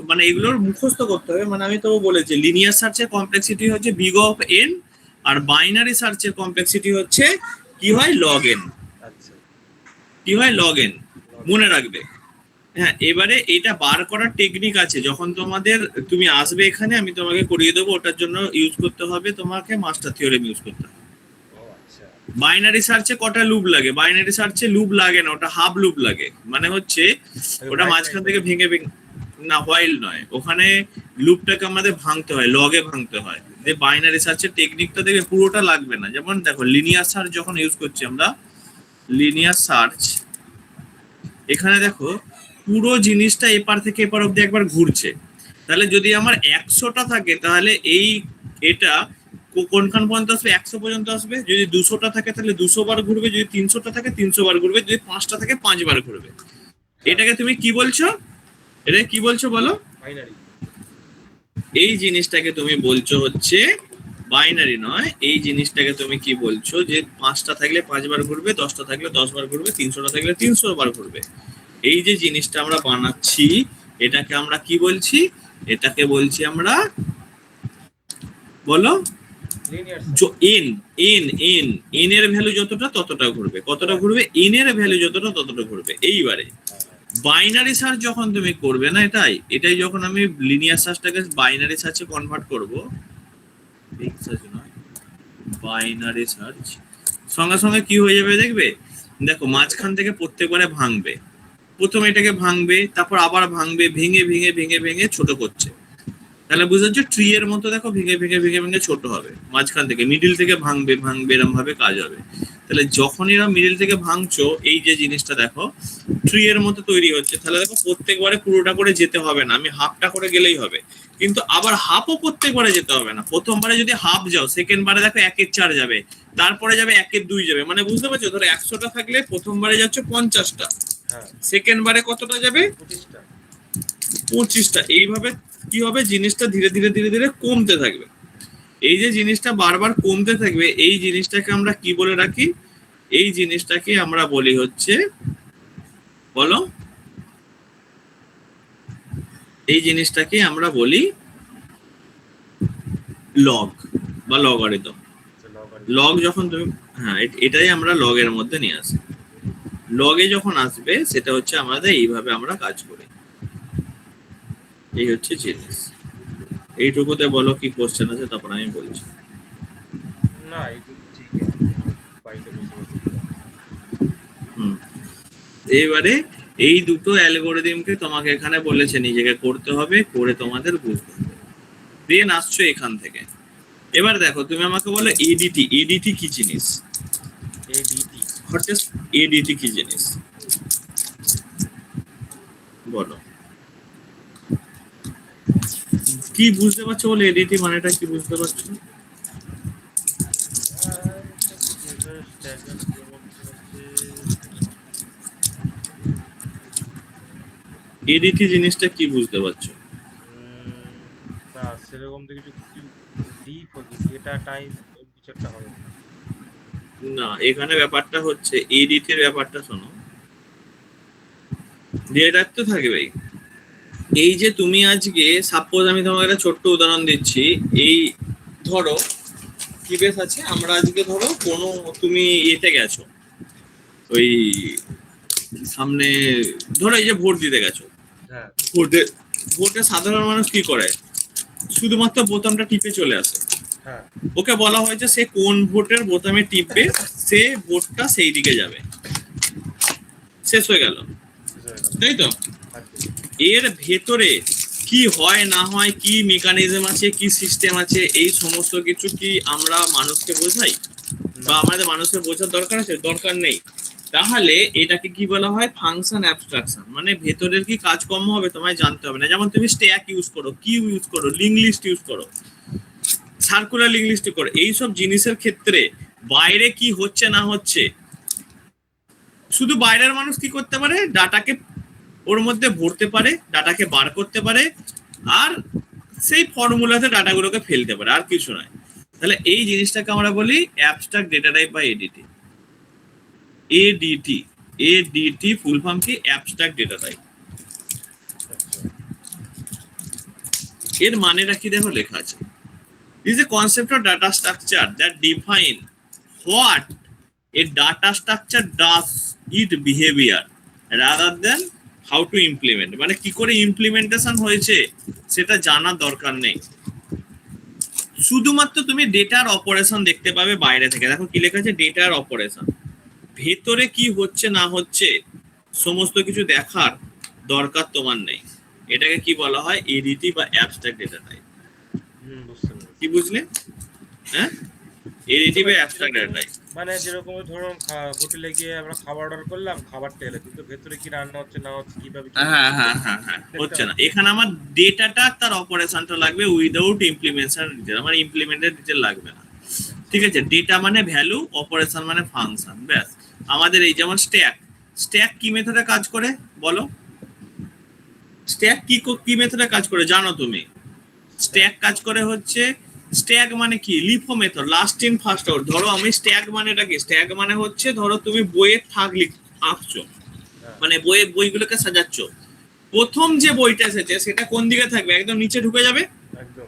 মানে এগুলোর মুখস্থ করতে হবে। মানে আমি তো বলেছি লিনিয়ার সার্চের কমপ্লেক্সিটি হচ্ছে বিগ অফ এন, আর বাইনারি সার্চের কমপ্লেক্সিটি হচ্ছে কি হয়, লগ এন। আচ্ছা কি হয়, লগ এন, লগে মনে রাখবে। হ্যাঁ, এবারে এটা বার করার টেকনিক আছে, যখন তুমি আসবে এখানে আমি তোমাকে করিয়ে দেবো। ওটার জন্য ইউজ করতে হবে, তোমাকে মাস্টার থিওরেম ইউজ করতে হবে। ও আচ্ছা বাইনারি সার্চে কটা লুপ লাগে? বাইনারি সার্চে লুপ লাগে না, ওটা হাফ লুপ লাগে। মানে হচ্ছে ওটা মাঝখান থেকে ভেঙে ভেঙে, না হোয়াইল নয়, ওখানে লুপটাকে আমাদের ভাঙতে হয়, লগে ভাঙতে হয়। যে বাইনারি সার্চের টেকনিকটা দেখবে পুরোটা লাগবে না। যেমন দেখো লিনিয়ার সার্চ যখন ইউজ করছি আমরা, লিনিয়ার সার্চ এখানে দেখো পুরো জিনিসটা এপার থেকে এপার অব্দি একবার ঘুরছে। তাহলে যদি আমার 100টা থাকে তাহলে এটা কোনখান পর্যন্ত আসবে? 100 পর্যন্ত আসবে। যদি 200টা থাকে তাহলে 200 বার ঘুরবে, যদি 300টা থাকে 300 বার ঘুরবে, যদি 5টা থাকে 5 বার ঘুরবে। এটাকে তুমি কি বলছো? এটা কি বলছো বলো? বাইনারি। এই জিনিসটাকে তুমি বলছো হচ্ছে বাইনারি নয়, এই জিনিসটাকে তুমি কি বলছো? যে 5টা থাকলে 5 বার ঘুরবে, 10টা থাকলে 10 বার ঘুরবে, 300টা থাকলে 300 বার ঘুরবে। এই যে জিনিসটা আমরা বানাচ্ছি এটাকে আমরা কি বলছি? এটাকে বলছি আমরা, বলো, লিনিয়ার এন। এন এর ভ্যালু যতটা ততটা ঘুরবে। কতটা ঘুরবে? এন এর ভ্যালু যতটা ততটা ঘুরবে। এইবারে বাইনারি সার্চ যখন তুমি করবে না, এটাই যখন আমি লিনিয়ার সার্চটাকে বাইনারি সার্চে কনভার্ট করব, বিগ সার্চ নয়, বাইনারি সার্চ, সঙ্গে সঙ্গে কি হয়ে যাবে দেখবে। দেখো মাঝখান থেকে প্রত্যেকবারে ভাঙবে, প্রথমে এটাকে ভাঙবে, তারপর আবার ভাঙবে, ভেঙে ভেঙে ভেঙে ভেঙে ছোট করছে। তাহলে বুঝতে পারছো ট্রি এর মতো দেখো ভেঙে ভেঙে ভেঙে ভেঙে ছোট হবে। মাঝখান থেকে মিডিল থেকে ভাঙবে ভাঙবে, এরকম ভাবে কাজ হবে। তাহলে যখন এরা মিডিল থেকে ভাঙছো, এই যে জিনিসটা দেখো ট্রি এর মতো তৈরি হচ্ছে। তাহলে দেখো প্রত্যেকবারে পুরোটা করে যেতে হবে না, আমি হাফটা করে গেলেই হবে। কিন্তু আবার হাফও প্রত্যেকবারে যেতে হবে না। প্রথমবারে যদি হাফ যাও, সেকেন্ড বারে দেখো 1/4 যাবে, তারপরে যাবে 1/2 যাবে। মানে বুঝতে পারছো, ধরো 100টা থাকলে প্রথমবারে যাচ্ছে 50টা, হ্যাঁ সেকেন্ড বারে কতটা যাবে? 25টা। 25টা। এইভাবে কি হবে, জিনিসটা ধীরে ধীরে ধীরে ধীরে কমতে থাকবে। এই যে জিনিসটা বারবার কমতে থাকবে, এই জিনিসটাকে আমরা কি বলে রাখি? এই জিনিসটাকে আমরা বলি হচ্ছে, বলো, এই জিনিসটাকে আমরা বলি লগ বা লগারিদম। লগ যখন তুমি, হ্যাঁ এটাই আমরা লগের মধ্যে নিয়ে আসি। লগে যখন আসবে সেটা হচ্ছে আমাদের এইভাবে আমরা কাজ করি। এই হচ্ছে জিনিস। এইটুকুতে বলো কি কোশ্চেন আছে, তারপর আমি বলছি। না এইটুকু ঠিক আছে, বাড়িতে বসে বসে হুম, এইবারে এই দুটো অ্যালগোরিদমকে তোমাকে এখানে বলেছে নিজেকে করতে হবে, করে তোমাদের বুঝতে হবে। দেন আসছো এখান থেকে। এবার দেখো তুমি আমাকে বলো এডিটি। এডিটি কি জিনিস? এডিটি। হঠাৎ এডিটি কি জিনিস বলো? কি বুঝতে পারছো বলে? এডিটি মানেটা কি বুঝতে পারছো? স্ট্যান্ডার্ড হচ্ছে এডিটি জিনিসটা কি বুঝতে পারছো? না সেরকম তো কিছু ডিপ হচ্ছে, ডেটা টাইম কিছু একটা হবে। না, এখানে ব্যাপারটা হচ্ছে এডিটির ব্যাপারটা শোনো। ডেটা তো থাকবেই। এই যে তুমি আজকে সাপোজ আমি তোমাকে একটা ছোট্ট উদাহরণ দিচ্ছি। এই ধরো কি বেশ আছে, আমরা আজকে ধরো কোনো তুমি এতে গেছো, ওই সামনে, ধরো এই যে ভোট দিতে গেছো। হ্যাঁ ভোটে সাধারণ মানুষ কি করে? শুধুমাত্র বোতামটা টিপে চলে আসে। হ্যাঁ ওকে বলা হয়েছে সে কোন ভোটের বোতামে টিপবে, সে ভোটটা সেই দিকে যাবে, শেষ হয়ে গেল, তাই তো? এর ভেতরে কি হয় না হয়, কি মেকানিজম আছে, কি সিস্টেম আছে, এই সমস্ত কিছু কি আমরা মানুষকে বোঝাই? বা আমাদের মানুষের বোঝার দরকার আছে? দরকার নেই। তাহলে এটাকে কি বলা হয়? Function abstraction. মানে ভেতরের কি কাজকর্ম হবে তোমায় জানতে হবে না। যেমন তুমি স্ট্যাক ইউজ করো, কিউ ইউজ করো, লিঙ্ক লিস্ট ইউজ করো, সার্কুলার লিঙ্ক লিস্ট করো, এইসব জিনিসের ক্ষেত্রে বাইরে কি হচ্ছে না হচ্ছে, শুধু বাইরের মানুষ কি করতে পারে? ডাটাকে ওর মধ্যে ভরতে পারে, ডাটাকে বার করতে পারে, আর সেই ফর্মুলাতে ডাটাগুলোকে ফেলতে পারে, আর কিছু নয়। তাহলে এই জিনিসটাকে আমরা বলি অ্যাবস্ট্রাক্ট ডেটা টাইপ বা এডিটি। এডিটি, এডিটি ফুল ফর্ম কি? Abstract data type. এর মানেটা কি দেখো লেখা আছে, is a concept of data structure that define what a data structure does its behavior rather than how to implement। মানে কি করে ইমপ্লিমেন্টেশন হয়েছে সেটা জানার দরকার নেই। শুধুমাত্র তুমি ডেটার অপারেশন দেখতে পাবে বাইরে থেকে। দেখো কি লেখা আছে, ডেটার অপারেশন। ভেতরে কি হচ্ছে না হচ্ছে সমস্ত কিছু দেখার দরকার তোমার নেই। এটাকে কি বলা হয়, এডিটি বা অ্যাবস্ট্রাক্ট ডেটা টাইপ। বুঝতে পেরেছি। কি বুঝলে? হ্যাঁ, এডিটি বা অ্যাবস্ট্রাক্ট ডেটা টাইপ। মানে যেরকম ধরুন হোটেলে গিয়ে আমরা খাবার অর্ডার করলাম, খাবারটা এলো কিন্তু ভেতরে কি রান্না হচ্ছে না হচ্ছে কিভাবে কি হ্যাঁ হ্যাঁ হ্যাঁ হ্যাঁ, হচ্ছে না। এখানে আমার ডেটাটা তার অপারেশনটা লাগবে উইদাউট ইমপ্লিমেন্টেশন ডিটেল, আমার ইমপ্লিমেন্টেড ডিটেল লাগবে না। ঠিক আছে, ডেটা মানে ভ্যালু, অপারেশন মানে ফাংশন, ব্যাস। আমাদের এই যেমন স্ট্যাক, স্ট্যাক কি মেথডে কাজ করে বলো? স্ট্যাক কি মেথডে কাজ করে জানো তুমি? স্ট্যাক কাজ করে হচ্ছে, স্ট্যাক মানে কি, LIFO method, last in first out. ধরো আমি স্ট্যাক মানেটা কি, স্ট্যাক মানে হচ্ছে ধরো তুমি বইয়ের থাক আঁকছো, মানে বইগুলোকে সাজাচ্ছ। প্রথম যে বইটা এসেছে সেটা কোন দিকে থাকবে, একদম নিচে ঢুকে যাবে। একদম।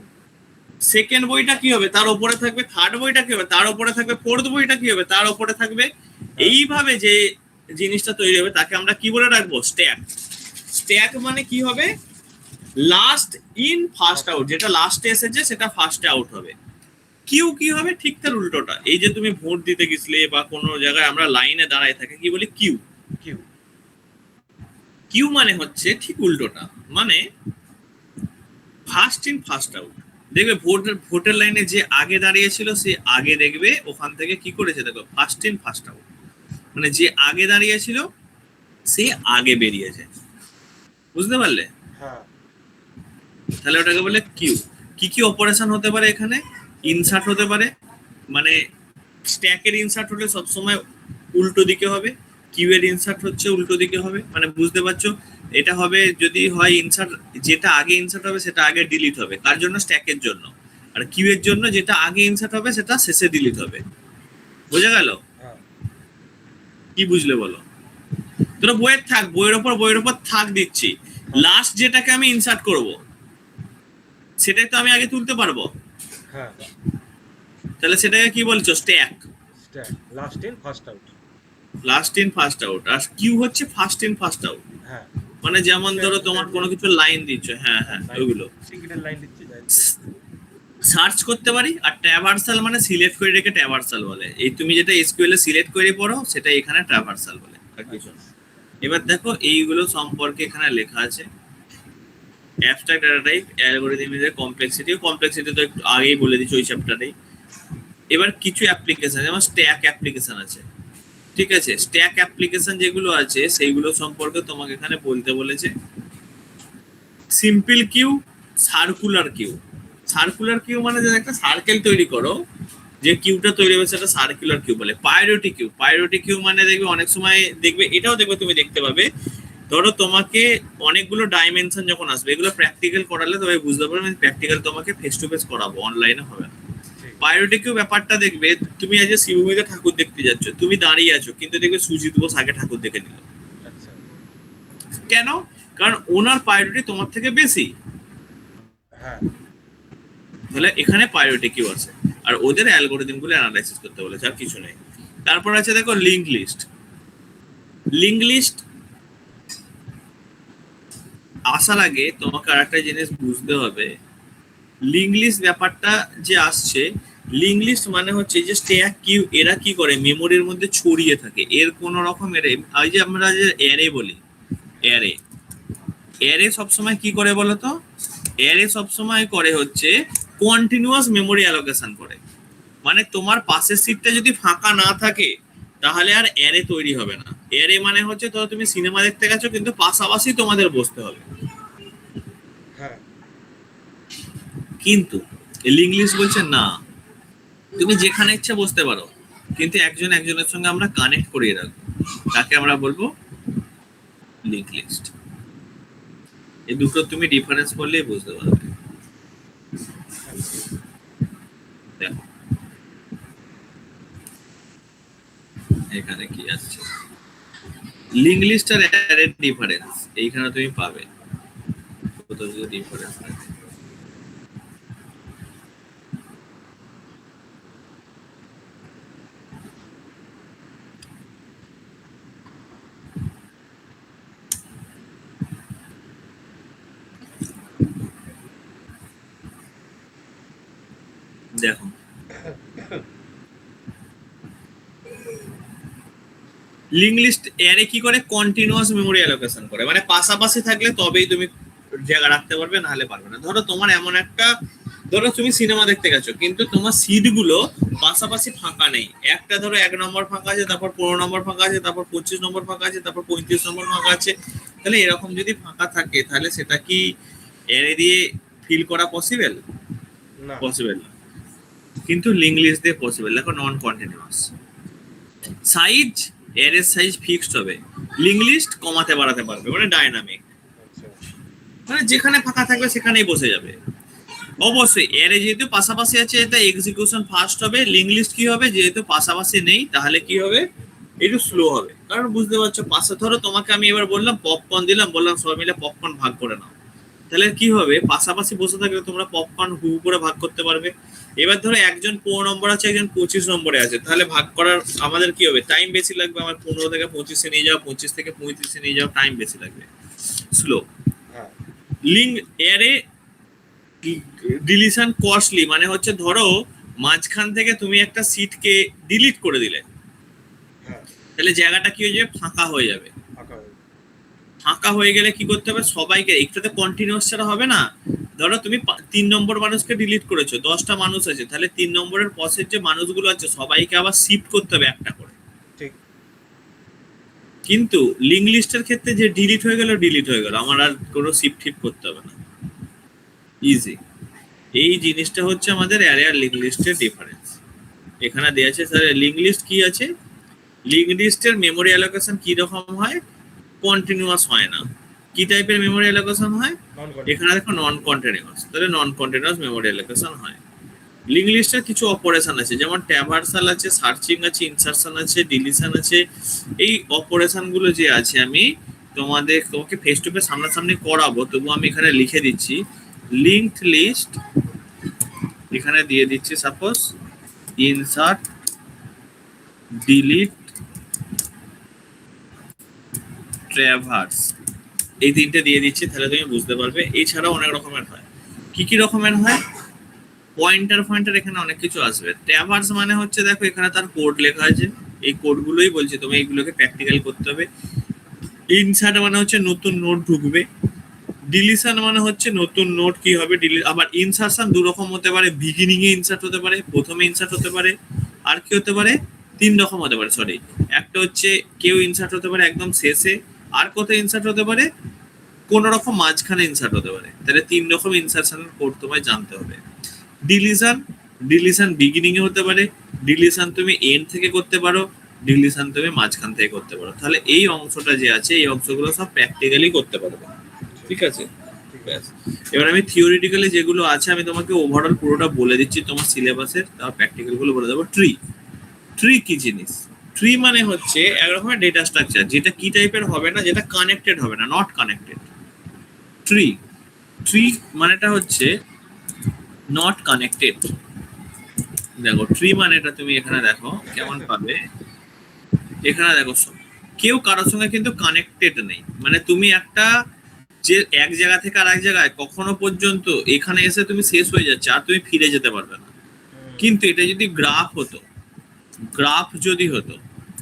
সেকেন্ড বইটা কি হবে, তার উপরে থাকবে। থার্ড বইটা কি হবে, তার উপরে থাকবে। ফোর্থ বইটা কি হবে, তার উপরে থাকবে। এইভাবে যে জিনিসটা তৈরি হবে তাকে আমরা কি বলে রাখবো, স্ট্যাক। স্ট্যাক মানে কি হবে, লাস্ট ইন ফার্স্ট আউট, যেটা লাস্টে এসেছে সেটা ফার্স্টে আউট হবে। কিউ কি হবে, ঠিক তার উল্টোটা। এই যে তুমি ভোট দিতে গেছিলে বা কোনো জায়গায় আমরা লাইনে দাঁড়ায় থাকে, কি বলি, কিউ। কিউ। কিউ মানে হচ্ছে ঠিক উল্টোটা, মানে ফার্স্ট ইন ফার্স্ট আউট। দেখবে ভোটের লাইনে যে আগে দাঁড়িয়েছিল সে আগে দেখবে ওখান থেকে কি করেছে, দেখো ফার্স্ট ইন ফার্স্ট আউট, মানে যে আগে দাঁড়িয়েছিল সে আগে বেরিয়েছে। বুঝতে পারলে? হ্যাঁ। তাহলে ওটাকে বলে কিউ। কি কি অপারেশন হতে পারে এখানে, ইনসার্ট হতে পারে, মানে স্ট্যাকের ইনসার্ট হলে সবসময় উল্টো দিকে হবে, কিউ এর ইনসার্ট হচ্ছে উল্টো দিকে হবে। মানে বুঝতে পারছো, এটা হবে যদি হয় ইনসার্ট, যেটা আগে ইনসার্ট হবে সেটা আগে ডিলিট হবে, কার জন্য, স্ট্যাকের জন্য। আর কিউ এর জন্য যেটা আগে ইনসার্ট হবে সেটা শেষে ডিলিট হবে। বোঝা গেল? হ্যাঁ। কি বুঝলে বলো? ধরো বইয়ের থাক, বইয়ের ওপর থাক দিচ্ছি, লাস্ট যেটাকে আমি ইনসার্ট করব সেটাই তো আমি আগে তুলতে পারবো। হ্যাঁ। তাহলে সেটাকে কি বলছো, stack. Stack, last in first out. Last in first out. আর কিউ হচ্ছে ফার্স্ট ইন ফার্স্ট আউট। হ্যাঁ। মানে যেমন ধরো তোমার কোনো কিছু লাইন দিচ্ছ, হ্যাঁ হ্যাঁ ওইগুলো টিকিটের লাইন দিচ্ছি যাই। সার্চ করতে পারি। আর ট্র্যাভার্সাল মানে সিলেক্ট করে রেখে ট্র্যাভার্সাল বলে। এই তুমি যেটা এসকিউএল এ সিলেক্ট করে পড়ো সেটা এখানে ট্র্যাভার্সাল বলে, আর কিছু না। এবার দেখো এইগুলো সম্পর্কে এখানে লেখা আছে। অ্যাবস্ট্রাক্ট ডেটা টাইপ, অ্যালগরিদমের কমপ্লেক্সিটি তো একটু আগেই বলে দিচ্ছি ওই চ্যাপ্টারেই। এবার কিছু অ্যাপ্লিকেশন, যেমন স্ট্যাক অ্যাপ্লিকেশন আছে, ঠিক আছে। স্ট্যাক অ্যাপ্লিকেশন যেগুলো আছে সেইগুলো সম্পর্কে তোমাকে এখানে বলতে বলেছে। Simple queue, circular queue. Circular queue মানে যে একটা সার্কেল তৈরি করো, যে কিউটা তৈরি হবে সেটা সার্কুলার কিউ বলে। প্রায়োরিটি কিউ, প্রায়োরিটি কিউ মানে দেখবে অনেক সময় দেখবে, এটাও দেখবে তুমি দেখতে পাবে, ধরো তোমাকে অনেকগুলো ডাইমেনশন যখন আসবে, এগুলো প্র্যাকটিক্যাল করালে তবে বুঝতে পারবে। প্র্যাকটিক্যাল তোমাকে ফেস টু ফেস করাবো, অনলাইনে হবে না। প্রায়োরিটি কিউ ব্যাপারটা দেখবে, তুমি আজ শিবভূমিতে ঠাকুর দেখতে যাচ্ছ, তুমি দাঁড়িয়ে আছো, কিন্তু দেখবে সুজিত বোস আগে ঠাকুর দেখে নিল। কেন? কারণ ওনার প্রায়োরিটি তোমার থেকে বেশি। হ্যাঁ। তাহলে এখানে প্রায়োরিটি কিউ আছে, আর ওদের অ্যালগরিদম গুলো অ্যানালাইসিস করতে বলেছে, আর কিছু নেই। তারপর আছে দেখো লিঙ্ক লিস্ট। লিঙ্ক লিস্ট আসার আগে তোমাকে আরেকটা জিনিস বুঝতে হবে। লিঙ্ক লিস্ট ব্যাপারটা যে আসছে, লিঙ্ক লিস্ট মানে হচ্ছে যে স্ট্যাক কিউ এরা কি করে, মেমোরির মধ্যে ছড়িয়ে থাকে। এর কোন রকমের, ওই যে আমরা যে অ্যারে বলি, অ্যারে অ্যারে সবসময় কি করে বলতো, অ্যারে সবসময় করে হচ্ছে কন্টিনিউয়াস মেমোরি অ্যালোকেশন করে। মানে তোমার পাশের সিটটা যদি ফাঁকা না থাকে তাহলে আর অ্যারে তৈরি হবে না। অ্যারে মানে হচ্ছে তো তুমি সিনেমা দেখতে গেছো কিন্তু পাশাপাশি তোমাদের বসতে হবে। হ্যাঁ। কিন্তু লিঙ্ক লিস্ট বলছে না, তুমি যেখানে ইচ্ছা বসতে পারো, কিন্তু একজন একজনের সঙ্গে আমরা কানেক্ট করিয়ে রাখবো, তাকে আমরা বলবো লিঙ্ক লিস্ট। এই দুটো তুমি ডিফারেন্স করলেই বুঝতে পারবে। দেখো এখানে কি আছে, লিঙ্ক লিস্ট আর অ্যারে ডিফারেন্স এইখানে তুমি পাবে, কোথাও যদি ডিফারেন্স থাকে। দেখো লিঙ্ক লিস্ট অ্যারে কি করে, কন্টিনিউয়াস মেমোরি অ্যালোকেশন করে, মানে পাশাপাশি থাকলে তবেই তুমি জায়গা রাখতে পারবে, না হলে পারবে না। ধরো তোমার এমন একটা, ধরো তুমি সিনেমা দেখতে গেছো কিন্তু তোমার সিট গুলো পাশাপাশি ফাঁকা নেই, একটা ধরো 1 নম্বর ফাঁকা আছে, তারপর 15 নম্বর ফাঁকা আছে, তারপর 25 নম্বর ফাঁকা আছে, তারপর 35 নম্বর ফাঁকা আছে, তাহলে এরকম যদি ফাঁকা থাকে তাহলে সেটা কি অ্যারে দিয়ে ফিল করা পসিবল? না। পসিবল না। কিন্তু লিঙ্ক লিস্ট দিয়ে পসিবল। দেখো নন কন্টিনিউয়াস সাইজ, অ্যারের সাইজ ফিক্সড হবে, লিঙ্ক লিস্ট কমাতে বাড়াতে পারবে, মানে ডায়নামিক, আচ্ছা মানে যেখানে ফাঁকা থাকবে সেখানেই বসে যাবে। অবশ্যই অ্যারে যেহেতু পাশাপাশি আছে এটা এক্সিকিউশন ফাস্ট হবে, লিঙ্ক লিস্ট কি হবে যেহেতু পাশাপাশি নেই তাহলে কি হবে, একটু স্লো হবে। কারণ বুঝতে পারছো পাশে, ধরো তোমাকে আমি এবার বললাম পপকর্ন দিলাম, বললাম সবাই মিলে পপকর্ন ভাগ করে নাও, তাহলে কি হবে, পাশাপাশি বসে থাকলে তোমরা পপকর্ন হু করে ভাগ করতে পারবে। এবার ধরো একজন 15 নম্বর আছে, একজন 25 নম্বরে আছে, তাহলে ভাগ করার আমাদের কি হবে, টাইম বেশি লাগবে, আমার 15 থেকে 25-এ নিয়ে যাও, 25 থেকে 35-এ নিয়ে যাও, টাইম বেশি লাগবে, স্লো। হ্যাঁ লিঙ্ক অ্যারে ডিলিশন কস্টলি, মানে হচ্ছে ধরো মাঝখান থেকে তুমি একটা সিটকে ডিলিট করে দিলে, হ্যাঁ তাহলে জায়গাটা কি হয়ে যাবে, ফাঁকা হয়ে যাবে। ফাঁকা হয়ে যাবে। ফাঁকা হয়ে গেলে কি করতে হবে, সবাইকে, একটাতে কন্টিনিউয়াস ছাড়া হবে না। ধরো তুমি 3 নম্বর মানুষকে ডিলিট করেছো, 10টা মানুষ আছে, তাহলে 3 নম্বরের পথের যে মানুষগুলো আছে সবাইকে আবার শিফট করতে হবে একটা করে। ঠিক। কিন্তু লিঙ্ক লিস্টের ক্ষেত্রে যে ডিলিট হয়ে গেল ডিলিট হয়ে গেল, আমার আর কোনো শিফট ঠিক করতে হবে না, ইজি। এই জিনিসটা হচ্ছে আমাদের অ্যারে আর লিঙ্ক লিস্টের ডিফারেন্স। এখানে দেওয়া আছে স্যার লিঙ্ক লিস্ট কি আছে, লিঙ্ক লিস্টের মেমোরি অ্যালোকেশন কি রকম হয়, কন্টিনিউয়াস হয় না। কি টাইপের মেমোরি অ্যালোকেশন হয়, এখানে দেখো নন কন্টিনিউয়াস, তাহলে নন কন্টিনিউয়াস মেমোরি অ্যালোকেশন হয়। লিঙ্ক লিস্টের কিছু অপারেশন আছে, যেমন ট্র্যাভার্সাল আছে, সার্চিং আছে, ইনসারশন আছে, ডিলিশন আছে। এই অপারেশন গুলো যে আছে আমি তোমাকে ফেস টু ফেস সামনাসামনি করাবো, তবু আমি এখানে লিখে দিচ্ছি লিঙ্কড লিস্ট, এখানে দিয়ে দিচ্ছি সাপোজ ইনসার্ট, ডিলিট, ট্র্যাভার্স, এই তিনটে দিয়ে দিচ্ছি, তাহলে তুমি বুঝতে পারবে। এছাড়াও অনেক রকমের হয়। কি কি রকমের হয়, পয়েন্টার পয়েন্টার এখানে অনেক কিছু আসবে। ট্র্যাভার্স মানে হচ্ছে দেখো এখানে তার কোড লেখা আছে, এই কোডগুলোই বলছি তুমি এইগুলোকে প্র্যাকটিক্যাল করতে হবে। ইনসার্ট মানে হচ্ছে নতুন নোট ঢুকবে, ডিলিশন মানে হচ্ছে নতুন নোট কি হবে, আবার ইনসারশন দু রকম হতে পারে, বিগিনিং এ ইনসার্ট হতে পারে, প্রথমে ইনসার্ট হতে পারে, আর কি হতে পারে, 3 রকম হতে পারে, সরি। একটা হচ্ছে কেউ ইনসার্ট হতে পারে একদম শেষে, আর কোথায় ইনসার্ট হতে পারে, কোন রকম মাঝখানে ইনসার্ট হতে পারে। তাহলে 3 রকম ইনসারশনের কোড তোমায় জানতে হবে। ডিলিশন, ডিলিশন বিগিনিং এ হতে পারে, ডিলিশন তুমি এন্ড থেকে করতে পারো, ডিলিশন তুমি মাঝখান থেকে করতে পারো। তাহলে এই অংশটা যে আছে এই অংশগুলো সব প্র্যাকটিক্যালি করতে পারবে, ঠিক আছে। ব্যাস, এবার আমি থিওরিটিক্যালি যেগুলো আছে আমি তোমাকে ওভারঅল পুরোটা বলে দিচ্ছি তোমার সিলেবাসের, তার প্র্যাকটিক্যাল গুলো বলে দেবো। ট্রি, ট্রি কি জিনিস, ট্রি মানে হচ্ছে এক রকমের ডেটা স্ট্রাকচার, যেটা কি টাইপের হবে না, যেটা কানেক্টেড হবে না, নট কানেক্টেড। ট্রি, ট্রি মানেটা হচ্ছে নট কানেক্টেড। দেখো ট্রি মানেটা তুমি এখানে দেখো কেমন পাবে, এখানে দেখো কেউ কারোর সঙ্গে কিন্তু কানেক্টেড নেই, মানে তুমি একটা যে এক জায়গা থেকে আর এক জায়গায় কখনো পর্যন্ত এখানে এসে তুমি শেষ হয়ে যাচ্ছে আর তুমি ফিরে যেতে পারবে না। কিন্তু এটা যদি গ্রাফ হতো, গ্রাফ যদি হতো,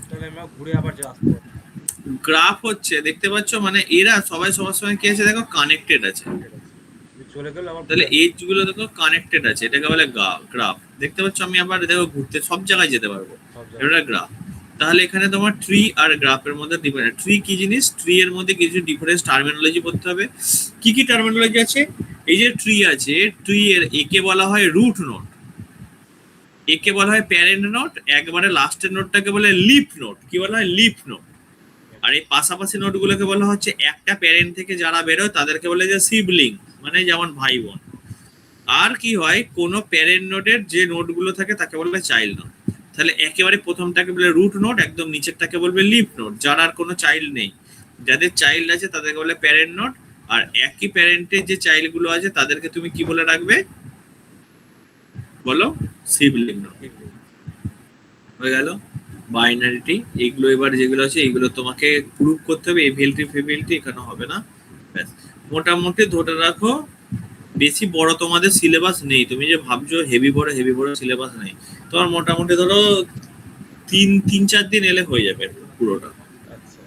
তাহলে আমরা ঘুরে আবার আসতে পারি। গ্রাফ হচ্ছে দেখতে পাচ্ছ, মানে এরা সবাই সবার সঙ্গে কি আছে দেখো, কানেক্টেড আছে। চলে গেল আবার, তাহলে এজ গুলো দেখো কানেক্টেড আছে, এটাকে বলে গ্রাফ। দেখতে পাচ্ছ আমি আবার দেখো ঘুরতে সব জায়গায় যেতে পারবো, এটা গ্রাফ। তাহলে এখানে তোমার ট্রি আর গ্রাফের মধ্যে ডিফারেন্স। ট্রি কি জিনিস, ট্রি এর মধ্যে কিছু ডিফারেন্স টার্মিনোলজি পড়তে হবে। কি কি টার্মিনোলজি আছে, এই যে ট্রি আছে, ট্রি এর একে বলা হয় রুট নোট, একে বলা হয় প্যারেন্ট নোট, একবারে লাস্টের নোটটাকে বলে লিফ নোট। কি বলা হয়, লিফ নোট। আর এই পাশাপাশি নোটগুলোকে বলা হচ্ছে একটা প্যারেন্ট থেকে যারা বেরোয় তাদেরকে বলে যে সিবলিং, মানে যেমন ভাই বোন। আর কি হয়, কোন প্যারেন্ট নোটের যে নোটগুলো থাকে তাকে বলবে চাইল্ড নোট। তাহলে একেবারে প্রথমটাকে বলে রুট নোট, একদম নিচেরটাকে বলবে লিফ নোট, যার আর কোনো চাইল্ড নেই। যাদের চাইল্ড আছে তাদেরকে বলে প্যারেন্ট নোট, আর একই প্যারেন্টের যে চাইল্ড গুলো আছে তাদেরকে তুমি কি বলে রাখবে, বলো, সিবলিং নোট। হয়ে গেল বাইনারিটি। এগুলো এবার যেগুলো আছে এগুলো তোমাকে প্রুভ করতে হবে, এভিএলটি ফেভিএলটি এখানে হবে না। ব্যাস, মোটামুটি ধরে রাখো বেশি বড় তোমাদের সিলেবাস নেই, তুমি যে ভাবছো হেভি বড় সিলেবাস নেই, তোমার মোটামুটি ধরো 3-4 দিন এলে হয়ে যাবে পুরোটা। আচ্ছা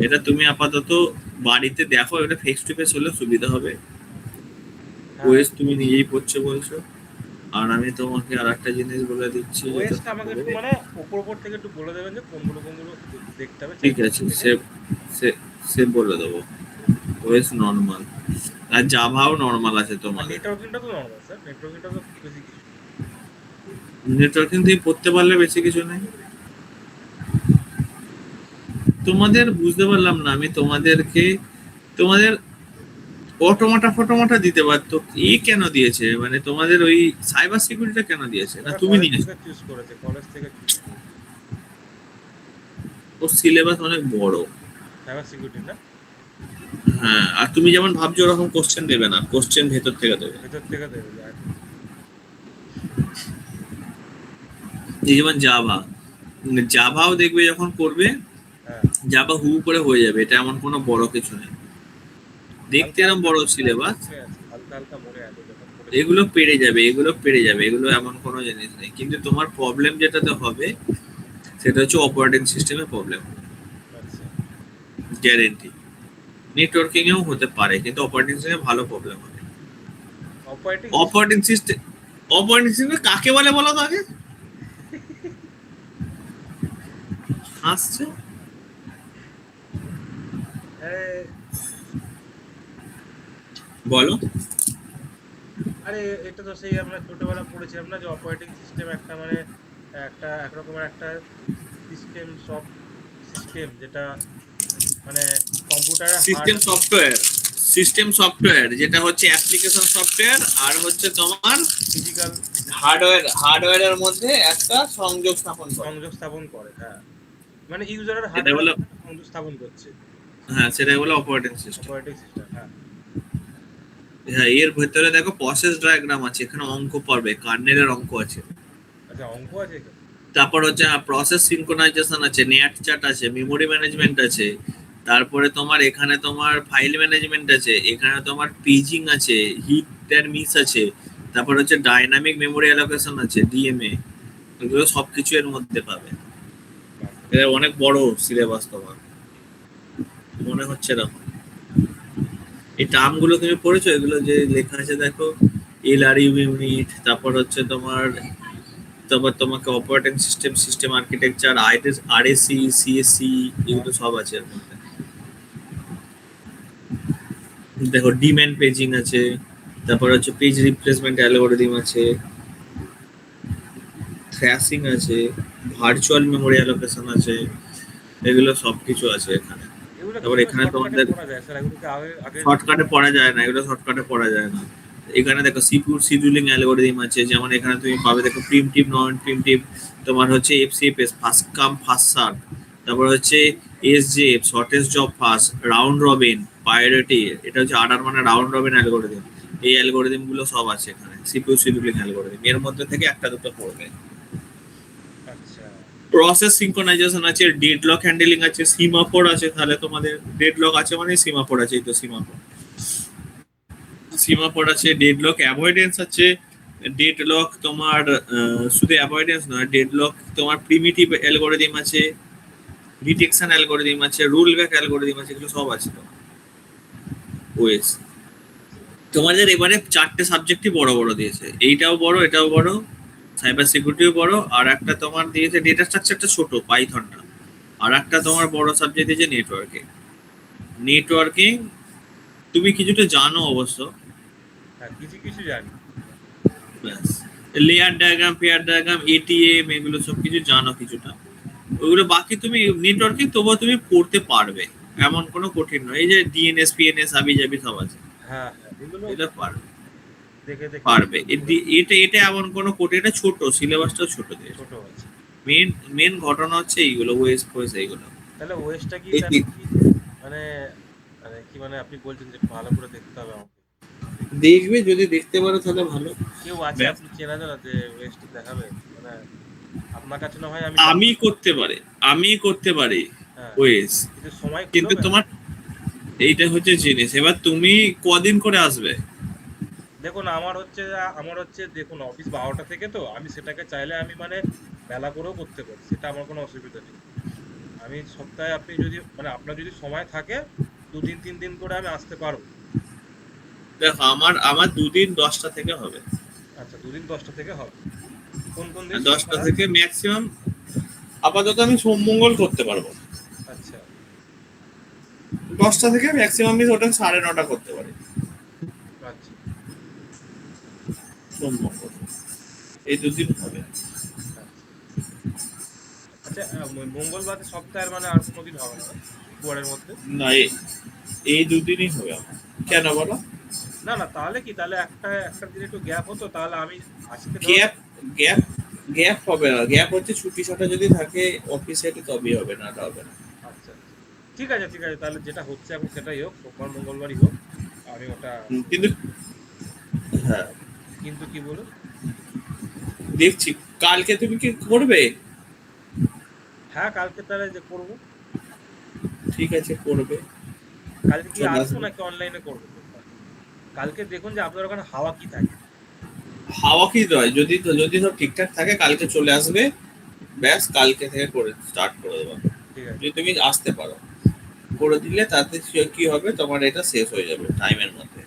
এটা তুমি আপাতত বাড়িতে দেখো, এটা ফেস টু ফেস হলে সুবিধা হবে। হ্যাঁ, ওএস তুমি নিজেই পড়ছো বলছো, আর আমি তোমাকে আর একটা জিনিস বলে দিচ্ছি যেটা ওয়েস্টটা আমাকে হবে। একটু মানে উপর থেকে একটু বলে দেবেন যে কোনগুলো দেখতে হবে ঠিক চ্যাটজিপিটি আছে, থেকে। সে সে সে বলে দেবো। ওএস নর্মাল, আর জাভাও নর্মাল আছে আর তোমাদের। নেটওয়ার্কিংটা তো নরমাল স্যার, নেটওয়ার্কিংটা তো বেশি কিছু। নেটওয়ার্কিং তুমি পড়তে পারলে বেশি কিছু নেই তোমাদের। বুঝতে পারলাম না আমি তোমাদেরকে, তোমাদের ফটোমাটা দিতে পারতো, এ কেন দিয়েছে মানে তোমাদের ওই সাইবার সিকিউরিটিটা কেন দিয়েছে, না ওটা তুমি কলেজ নিয়েছো? থেকে চুজ করেছে, কলেজ থেকে চুজ করেছে ওর সিলেবাস অনেক বড়। সাইবার সিকিউরিটি না, হ্যাঁ, আর তুমি যেমন ভাবছো ওরকম কোশ্চেন দেবে না, কোশ্চেন ভেতর থেকে দেবে। ভেতর থেকে দেবে যায়। এই যেমন জাভাও দেখবে যখন করবে, হ্যাঁ, জাভা হু করে হয়ে যাবে, এটা এমন কোনো বড় কিছু নেই দেখতে হালকা এরকম হালকা বড় মনে আছে, সিলেবাস। মনে আছে, হালকা হালকা মনে আছে যখন পড়েছি। এগুলো পেরে যাবে, এগুলো এমন কোনো জিনিস নেই, কিন্তু তোমার প্রবলেম যেটাতে হবে সেটা হচ্ছে অপারেটিং সিস্টেমের প্রবলেম, আচ্ছা, গ্যারেন্টি। নেটওয়ার্কিং এও হতে পারে, কিন্তু অপারেটিং সিস্টেমে ভালো প্রবলেম হবে। Operating system. Operating system, operating system কাকে বলে বলো তো আগে? হাসছে। আরে বলো। আরে এটা তো সেই আমরা ছোটবেলা পড়েছিলাম না যে অপারেটিং সিস্টেম একটা মানে একটা একরকমের একটা সিস্টেম, সব সিস্টেম যেটা মানে কম্পিউটারের হার্ড সিস্টেম সফটওয়্যার যেটা হচ্ছে অ্যাপ্লিকেশন সফটওয়্যার, আর হচ্ছে তোমার ফিজিক্যাল হার্ডওয়্যারের মধ্যে একটা সংযোগ স্থাপন করে। সংযোগ স্থাপন করে। হ্যাঁ, মানে ইউজারের এটা হার্ডওয়্যারের বলে, সাথে একটা সংযোগ স্থাপন করছে হ্যাঁ সেটাই বলে অপারেটিং সিস্টেম। Operating system. হ্যাঁ, হ্যাঁ, এর ভেতরে দেখো প্রসেস ডায়াগ্রাম আছে, এখানে অঙ্ক পড়বে, কার্নেলের অঙ্ক আছে। আচ্ছা অঙ্ক আছে এখানে। তারপর হচ্ছে প্রসেস সিনক্রোনাইজেশন আছে, নেট চার্ট আছে, মেমোরি ম্যানেজমেন্ট আছে। তারপরে তোমার এখানে তোমার ফাইল ম্যানেজমেন্ট আছে, এখানে তোমার পেজিং আছে, হিট এন্ড মিস আছে। তারপর হচ্ছে ডাইনামিক মেমোরি অ্যালোকেশন আছে, ডিএমএ। এগুলো সবকিছু এর মধ্যে পাবে। বাপরে। এটা অনেক বড় সিলেবাস তোমার, মনে হচ্ছে এরকম। এই টার্ম গুলো তুমি পড়েছো, এগুলো যে লেখা আছে দেখো, এলআরইউ ইউনিট, তারপর হচ্ছে তোমার, তারপর তোমাকে operating system, system architecture, RAC, CSC, বাহ, এগুলো সব আছে এর মধ্যে। দেখো ডিম্যান্ড পেজিং আছে, তারপর হচ্ছে পেজ রিপ্লেসমেন্ট অ্যালগরিদম আছে, থ্র্যাশিং আছে, ভার্চুয়াল মেমোরি অ্যালোকেশন আছে, এগুলো সবকিছু আছে এখানে। এগুলো তারপর কিভাবে এখানে শর্টকাটে তোমাদের পড়া যায় স্যার? এগুলোকে আগে আগে শর্টকাটে পড়া যায় না, এগুলো শর্টকাটে পড়া যায় না। এখানে দেখো সিপিইউ শিডিউলিং অ্যালগরিদম আছে, যেমন এখানে তুমি পাবে দেখো প্রিমটিভ, নন প্রিমটিভ, তোমার হচ্ছে FCFS, first come first serve, তারপর হচ্ছে SJF, shortest job first, round robin, priority, এটা হচ্ছে আর্ডার মানে রাউন্ড রবিন অ্যালগরিদম। এই অ্যালগরিদম গুলো সব আছে এখানে, সিপিইউ শিডিউলিং অ্যালগরিদম, এর মধ্যে থেকে একটা দুটো পড়বে। আচ্ছা প্রসেস সিনক্রোনাইজেশন আছে, ডেডলক হ্যান্ডলিং আছে, সিমাফোর আছে। তাহলে তোমাদের ডেডলক আছে মানে সিমাফোর আছে, এই তো সিমাফোর আছে, ডেডলক অ্যাভয়েডেন্স আছে। ডেডলক তোমার শুধু অ্যাভয়েডেন্স নয়, ডেডলক তোমার প্রিমিটিভ অ্যালগরিদম আছে, ডিটেকশন অ্যালগরিদম আছে, রুল ব্যাক অ্যালগরিদম আছে, এগুলো সব আছে তোমার ওএস। তোমাদের এবারে 4টে সাবজেক্টই বড় বড় দিয়েছে, এইটাও বড়, এটাও বড়, সাইবার সিকিউরিটিও বড়, আর একটা তোমার দিয়েছে ডেটা স্ট্রাকচারটা ছোট, পাইথনটা। আর একটা তোমার বড় সাবজেক্ট দিয়েছে নেটওয়ার্কিং। নেটওয়ার্কিং তুমি কিছুটা জানো অবশ্য, হ্যাঁ, কিছু কিছু জানি। ব্যাস। Layer diagram, pair diagram, ATM, এগুলো সব কিছু জানো কিছুটা। ওগুলো বাকি তুমি নেটওয়ার্কিং তবুও তুমি পড়তে পারবে, এমন কোনো কঠিন নয়। এই যে ডিএনএস, পিএনএস, হাবি জাবি সব আছে, হ্যাঁ হ্যাঁ, এগুলো এটা পারবে, দেখে দেখে পারবে। পড়েছি। এটা এটা এমন কোনো কঠিন, এটা ছোট, সিলেবাসটাও ছোট দিয়েছে। ছোট আছে। মেন মেন ঘটনা হচ্ছে এইগুলো, ওয়েস ফোয়েস এইগুলো। তাহলে ওয়েস্টটা কি এই স্যার তিন- কি মানে, মানে কি মানে আপনি বলছেন যে একটু ভালো করে দেখতে হবে আমাকে? দেখবে, যদি দেখতে পারো তাহলে ভালো। কেউ আছে ব্যাস। আপনি চেনা জানা যে ওয়েস্ট দেখাবে? মানে আপনার কাছে না হয় আমি আমি করতে পারি, আমি করতে পারি হ্যাঁ, ওয়েস, কিন্তু সময় কিন্তু কুলোবে না। তোমার এইটা হচ্ছে জিনিস। এবার তুমি কদিন করে আসবে? দেখুন আমার হচ্ছে দেখুন অফিস 12টা থেকে, তো আমি সেটাকে চাইলে আমি মানে বেলা করেও করতে পারি, সেটা আমার কোনো অসুবিধা নেই। আমি সপ্তাহে আপনি যদি মানে আপনার যদি সময় থাকে 2 দিন 3 দিন করে আমি আসতে পারবো। দেখো, আমার আমার দুদিন 10টা থেকে হবে। আচ্ছা, 2 দিন 10টা থেকে হবে। কোন কোন দিন আর 10টা সপ্তাহে? থেকে ম্যাক্সিমাম আপাতত আমি সোম মঙ্গল করতে পারবো। আচ্ছা 10টা থেকে ম্যাক্সিমাম আমি ওটা 9:30 করতে পারি। আচ্ছা সোম মঙ্গল এই দুদিন হবে। আচ্ছা আচ্ছা মঙ্গল বাদে সপ্তাহের মানে আর কোনো দিন হবে না, দুয়ারের মধ্যে? না, এই দুদিনই হবে আমার। কেন আচ্ছা বলো? না না, তাহলে কি, তাহলে একটা দিন একটু গ্যাপ হতো, তাহলে আমি আজকে ধরুন। গ্যাপ গ্যাপ গ্যাপ হবে না। গ্যাপ হচ্ছে ছুটি ছটা যদি থাকে অফিসে, তবেই হবে, না তা হবে না। আচ্ছা আচ্ছা ঠিক আছে ঠিক আছে, তাহলে যেটা হচ্ছে এখন সেটাই হোক, সোমবার মঙ্গলবারই হোক, আমি ওটা। কিন্তু হ্যাঁ, কিন্তু কি বলুন? দেখছি কালকে তুমি কি করবে? হ্যাঁ কালকে তাহলে যে করবো। ঠিক আছে, করবে। কালকে কি চলে আসবো আসবে। নাকি অনলাইনে করবো? কালকে দেখুন যে আপনার ওখানে হাওয়া কি থাকে। হাওয়া কি নয়, যদি যদি সব ঠিকঠাক থাকে কালকে চলে আসবে। ব্যাস, কালকে থেকে করে স্টার্ট করে দেবো। ঠিক আছে। যদি তুমি আসতে পারো, করে দিলে তাতে কি হবে, তোমার এটা শেষ হয়ে যাবে টাইমের মধ্যে।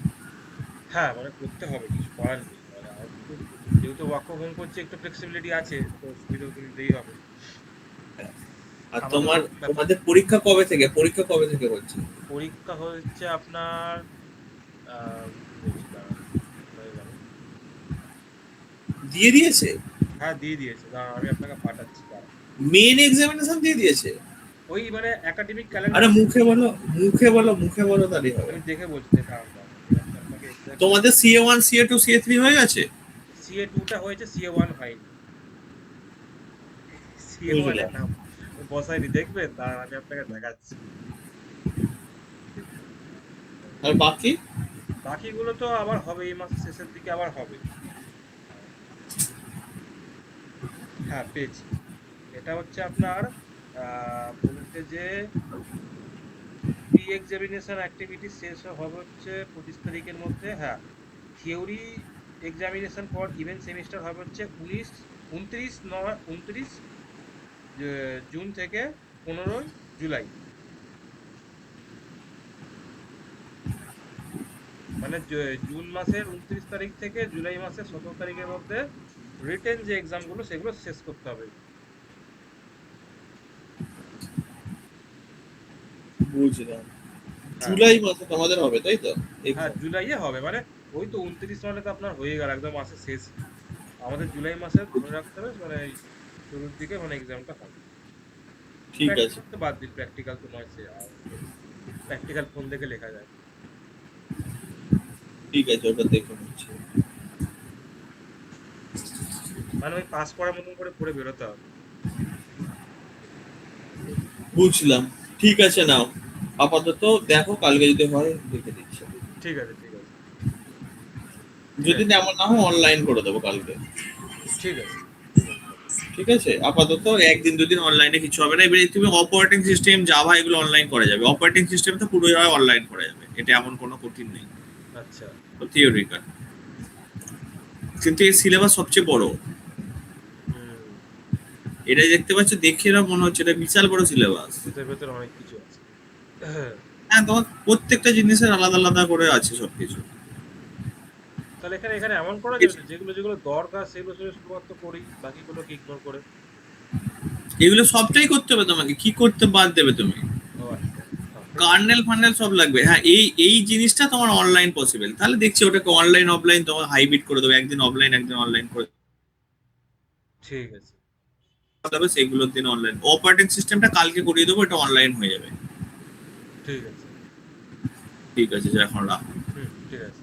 হ্যাঁ মানে করতে হবে, কিছু করার নেই, মানে আর একটু যেহেতু ওয়ার্ক ফ্রম হোম করছি একটু ফ্লেক্সিবিলিটি আছে, তো সুবিধা তো নিতেই হবে। আর আমাদেরও ব্যাপার। তোমাদের পরীক্ষা কবে থেকে? পরীক্ষা কবে থেকে হচ্ছে? পরীক্ষা হচ্ছে আপনার বলছি দাঁড়ান, কোথায় গেল? দিয়ে দিয়েছে? হ্যাঁ দিয়ে দিয়েছে, দাঁড়ান আমি আপনাকে পাঠাচ্ছি, দাঁড়ান। মেন এক্সামিনেশন দিয়ে দিয়েছে? ওই মানে একাডেমিক আরে ক্যালেন্ডার। মুখে বলো, মুখে বলো, মুখে বলো, তাহলেই হবে। আমি দেখে বলছি যে, দাঁড়ান দাঁড়ান আমি আপনাকে এক্স্যাক্টলি। তোমাদের CA1 CA2 CA3 হয়ে গেছে? CA2টা হয়েছে, CA1 হয়নি। CA1 এর বুঝলাম। নাম বসাইনি, দেখবেন দাঁড়ান আমি আপনাকে দেখাচ্ছি। আর বাকি? বাকিগুলো তো আবার হবে, এই মাসের শেষের দিকে আবার হবে। হ্যাঁ পেয়েছি। এটা হচ্ছে আপনার বলতে যে প্রি এক্সামিনেশন অ্যাক্টিভিটি শেষ হবে হচ্ছে 25 তারিখের মধ্যে, হ্যাঁ। Theory examination for event semester হবে হচ্ছে 29 জুন থেকে 15 জুলাই। মানে জুন মাসের 29 তারিখ থেকে জুলাই মাসের 17 তারিখের মধ্যে রিটেন যে এক্সামগুলো সেগুলো শেষ করতে হবে। বুঝলাম। হ্যাঁ জুলাই মাসে তোমাদের হবে, তাই তো? হ্যাঁ এক্সাম। জুলাইয়ে হবে, মানে ওই তো 29 মানে তো আপনার হয়ে গেল একদম মাসের শেষ। আমাদের জুলাই মাসে ধরে রাখতে হবে মানে এই শুরুর দিকে মানে এক্সামটা হবে। ঠিক আছে, প্র্যাকটিক্যাল তো বাদ দিন, প্র্যাকটিক্যাল তো নয় সে, প্র্যাকটিক্যাল ফোন দেখে লেখা যায়। ঠিক আছে, ওটা দেখে নিচ্ছি। মানে ওই পাস করার মতন করে পড়ে বেরোতে হবে। বুঝলাম। ঠিক আছে, নাও। আপাতত দেখো, কালকে যদি হয় দেখে দিচ্ছি। ঠিক আছে ঠিক আছে ঠিক যদি আছে তেমন না হয় অনলাইন করে দেবো কালকে। ঠিক আছে ঠিক আছে। ঠিক আছে, আপাতত একদিন দুদিন অনলাইনে কিছু হবে না। এবারে তুমি অপারেটিং সিস্টেম, জাভা, এগুলো অনলাইন করা যাবে। অপারেটিং সিস্টেম তো পুরোই অনলাইন করা যাবে, এটা এমন কোনো কঠিন নেই। আচ্ছা। থিওরিক্যাল, কিন্তু এই সিলেবাস সবচেয়ে বড়। হুম। এটা দেখতে পাচ্ছ, দেখে না মনে হচ্ছে এটা বিশাল বড় সিলেবাস। ভেতর ভেতর অনেক কিছু আছে। হ্যাঁ, তোমার প্রত্যেকটা জিনিসের আলাদা আলাদা করে আছে সবকিছু। তাহলে এখানে এখানে এমন করা যাবে না, যেগুলো যেগুলো দরকার সেগুলো সেগুলো শুধুমাত্র করি, বাকিগুলোকে ইগনোর করে? এগুলো সবটাই করতে হবে তোমাকে, কি করতে বাদ দেবে তুমি? ও আচ্ছা বেশ। কার্নেল ফার্নেল সব লাগবে। হ্যাঁ, এই এই জিনিসটা তোমার অনলাইন পসিবল, তাহলে দেখছি ওটাকে অনলাইন অফলাইন তোমার হাইব্রিড করে দেবো, একদিন অফলাইন একদিন অনলাইন করে ঠিক আছে দেবে, সেগুলোর দিন অনলাইন। অপারেটিং সিস্টেমটা কালকে করিয়ে দেবো, এটা অনলাইন হয়ে যাবে। ঠিক আছে। ঠিক আছে, যা, এখন রাখ। হুম ঠিক আছে।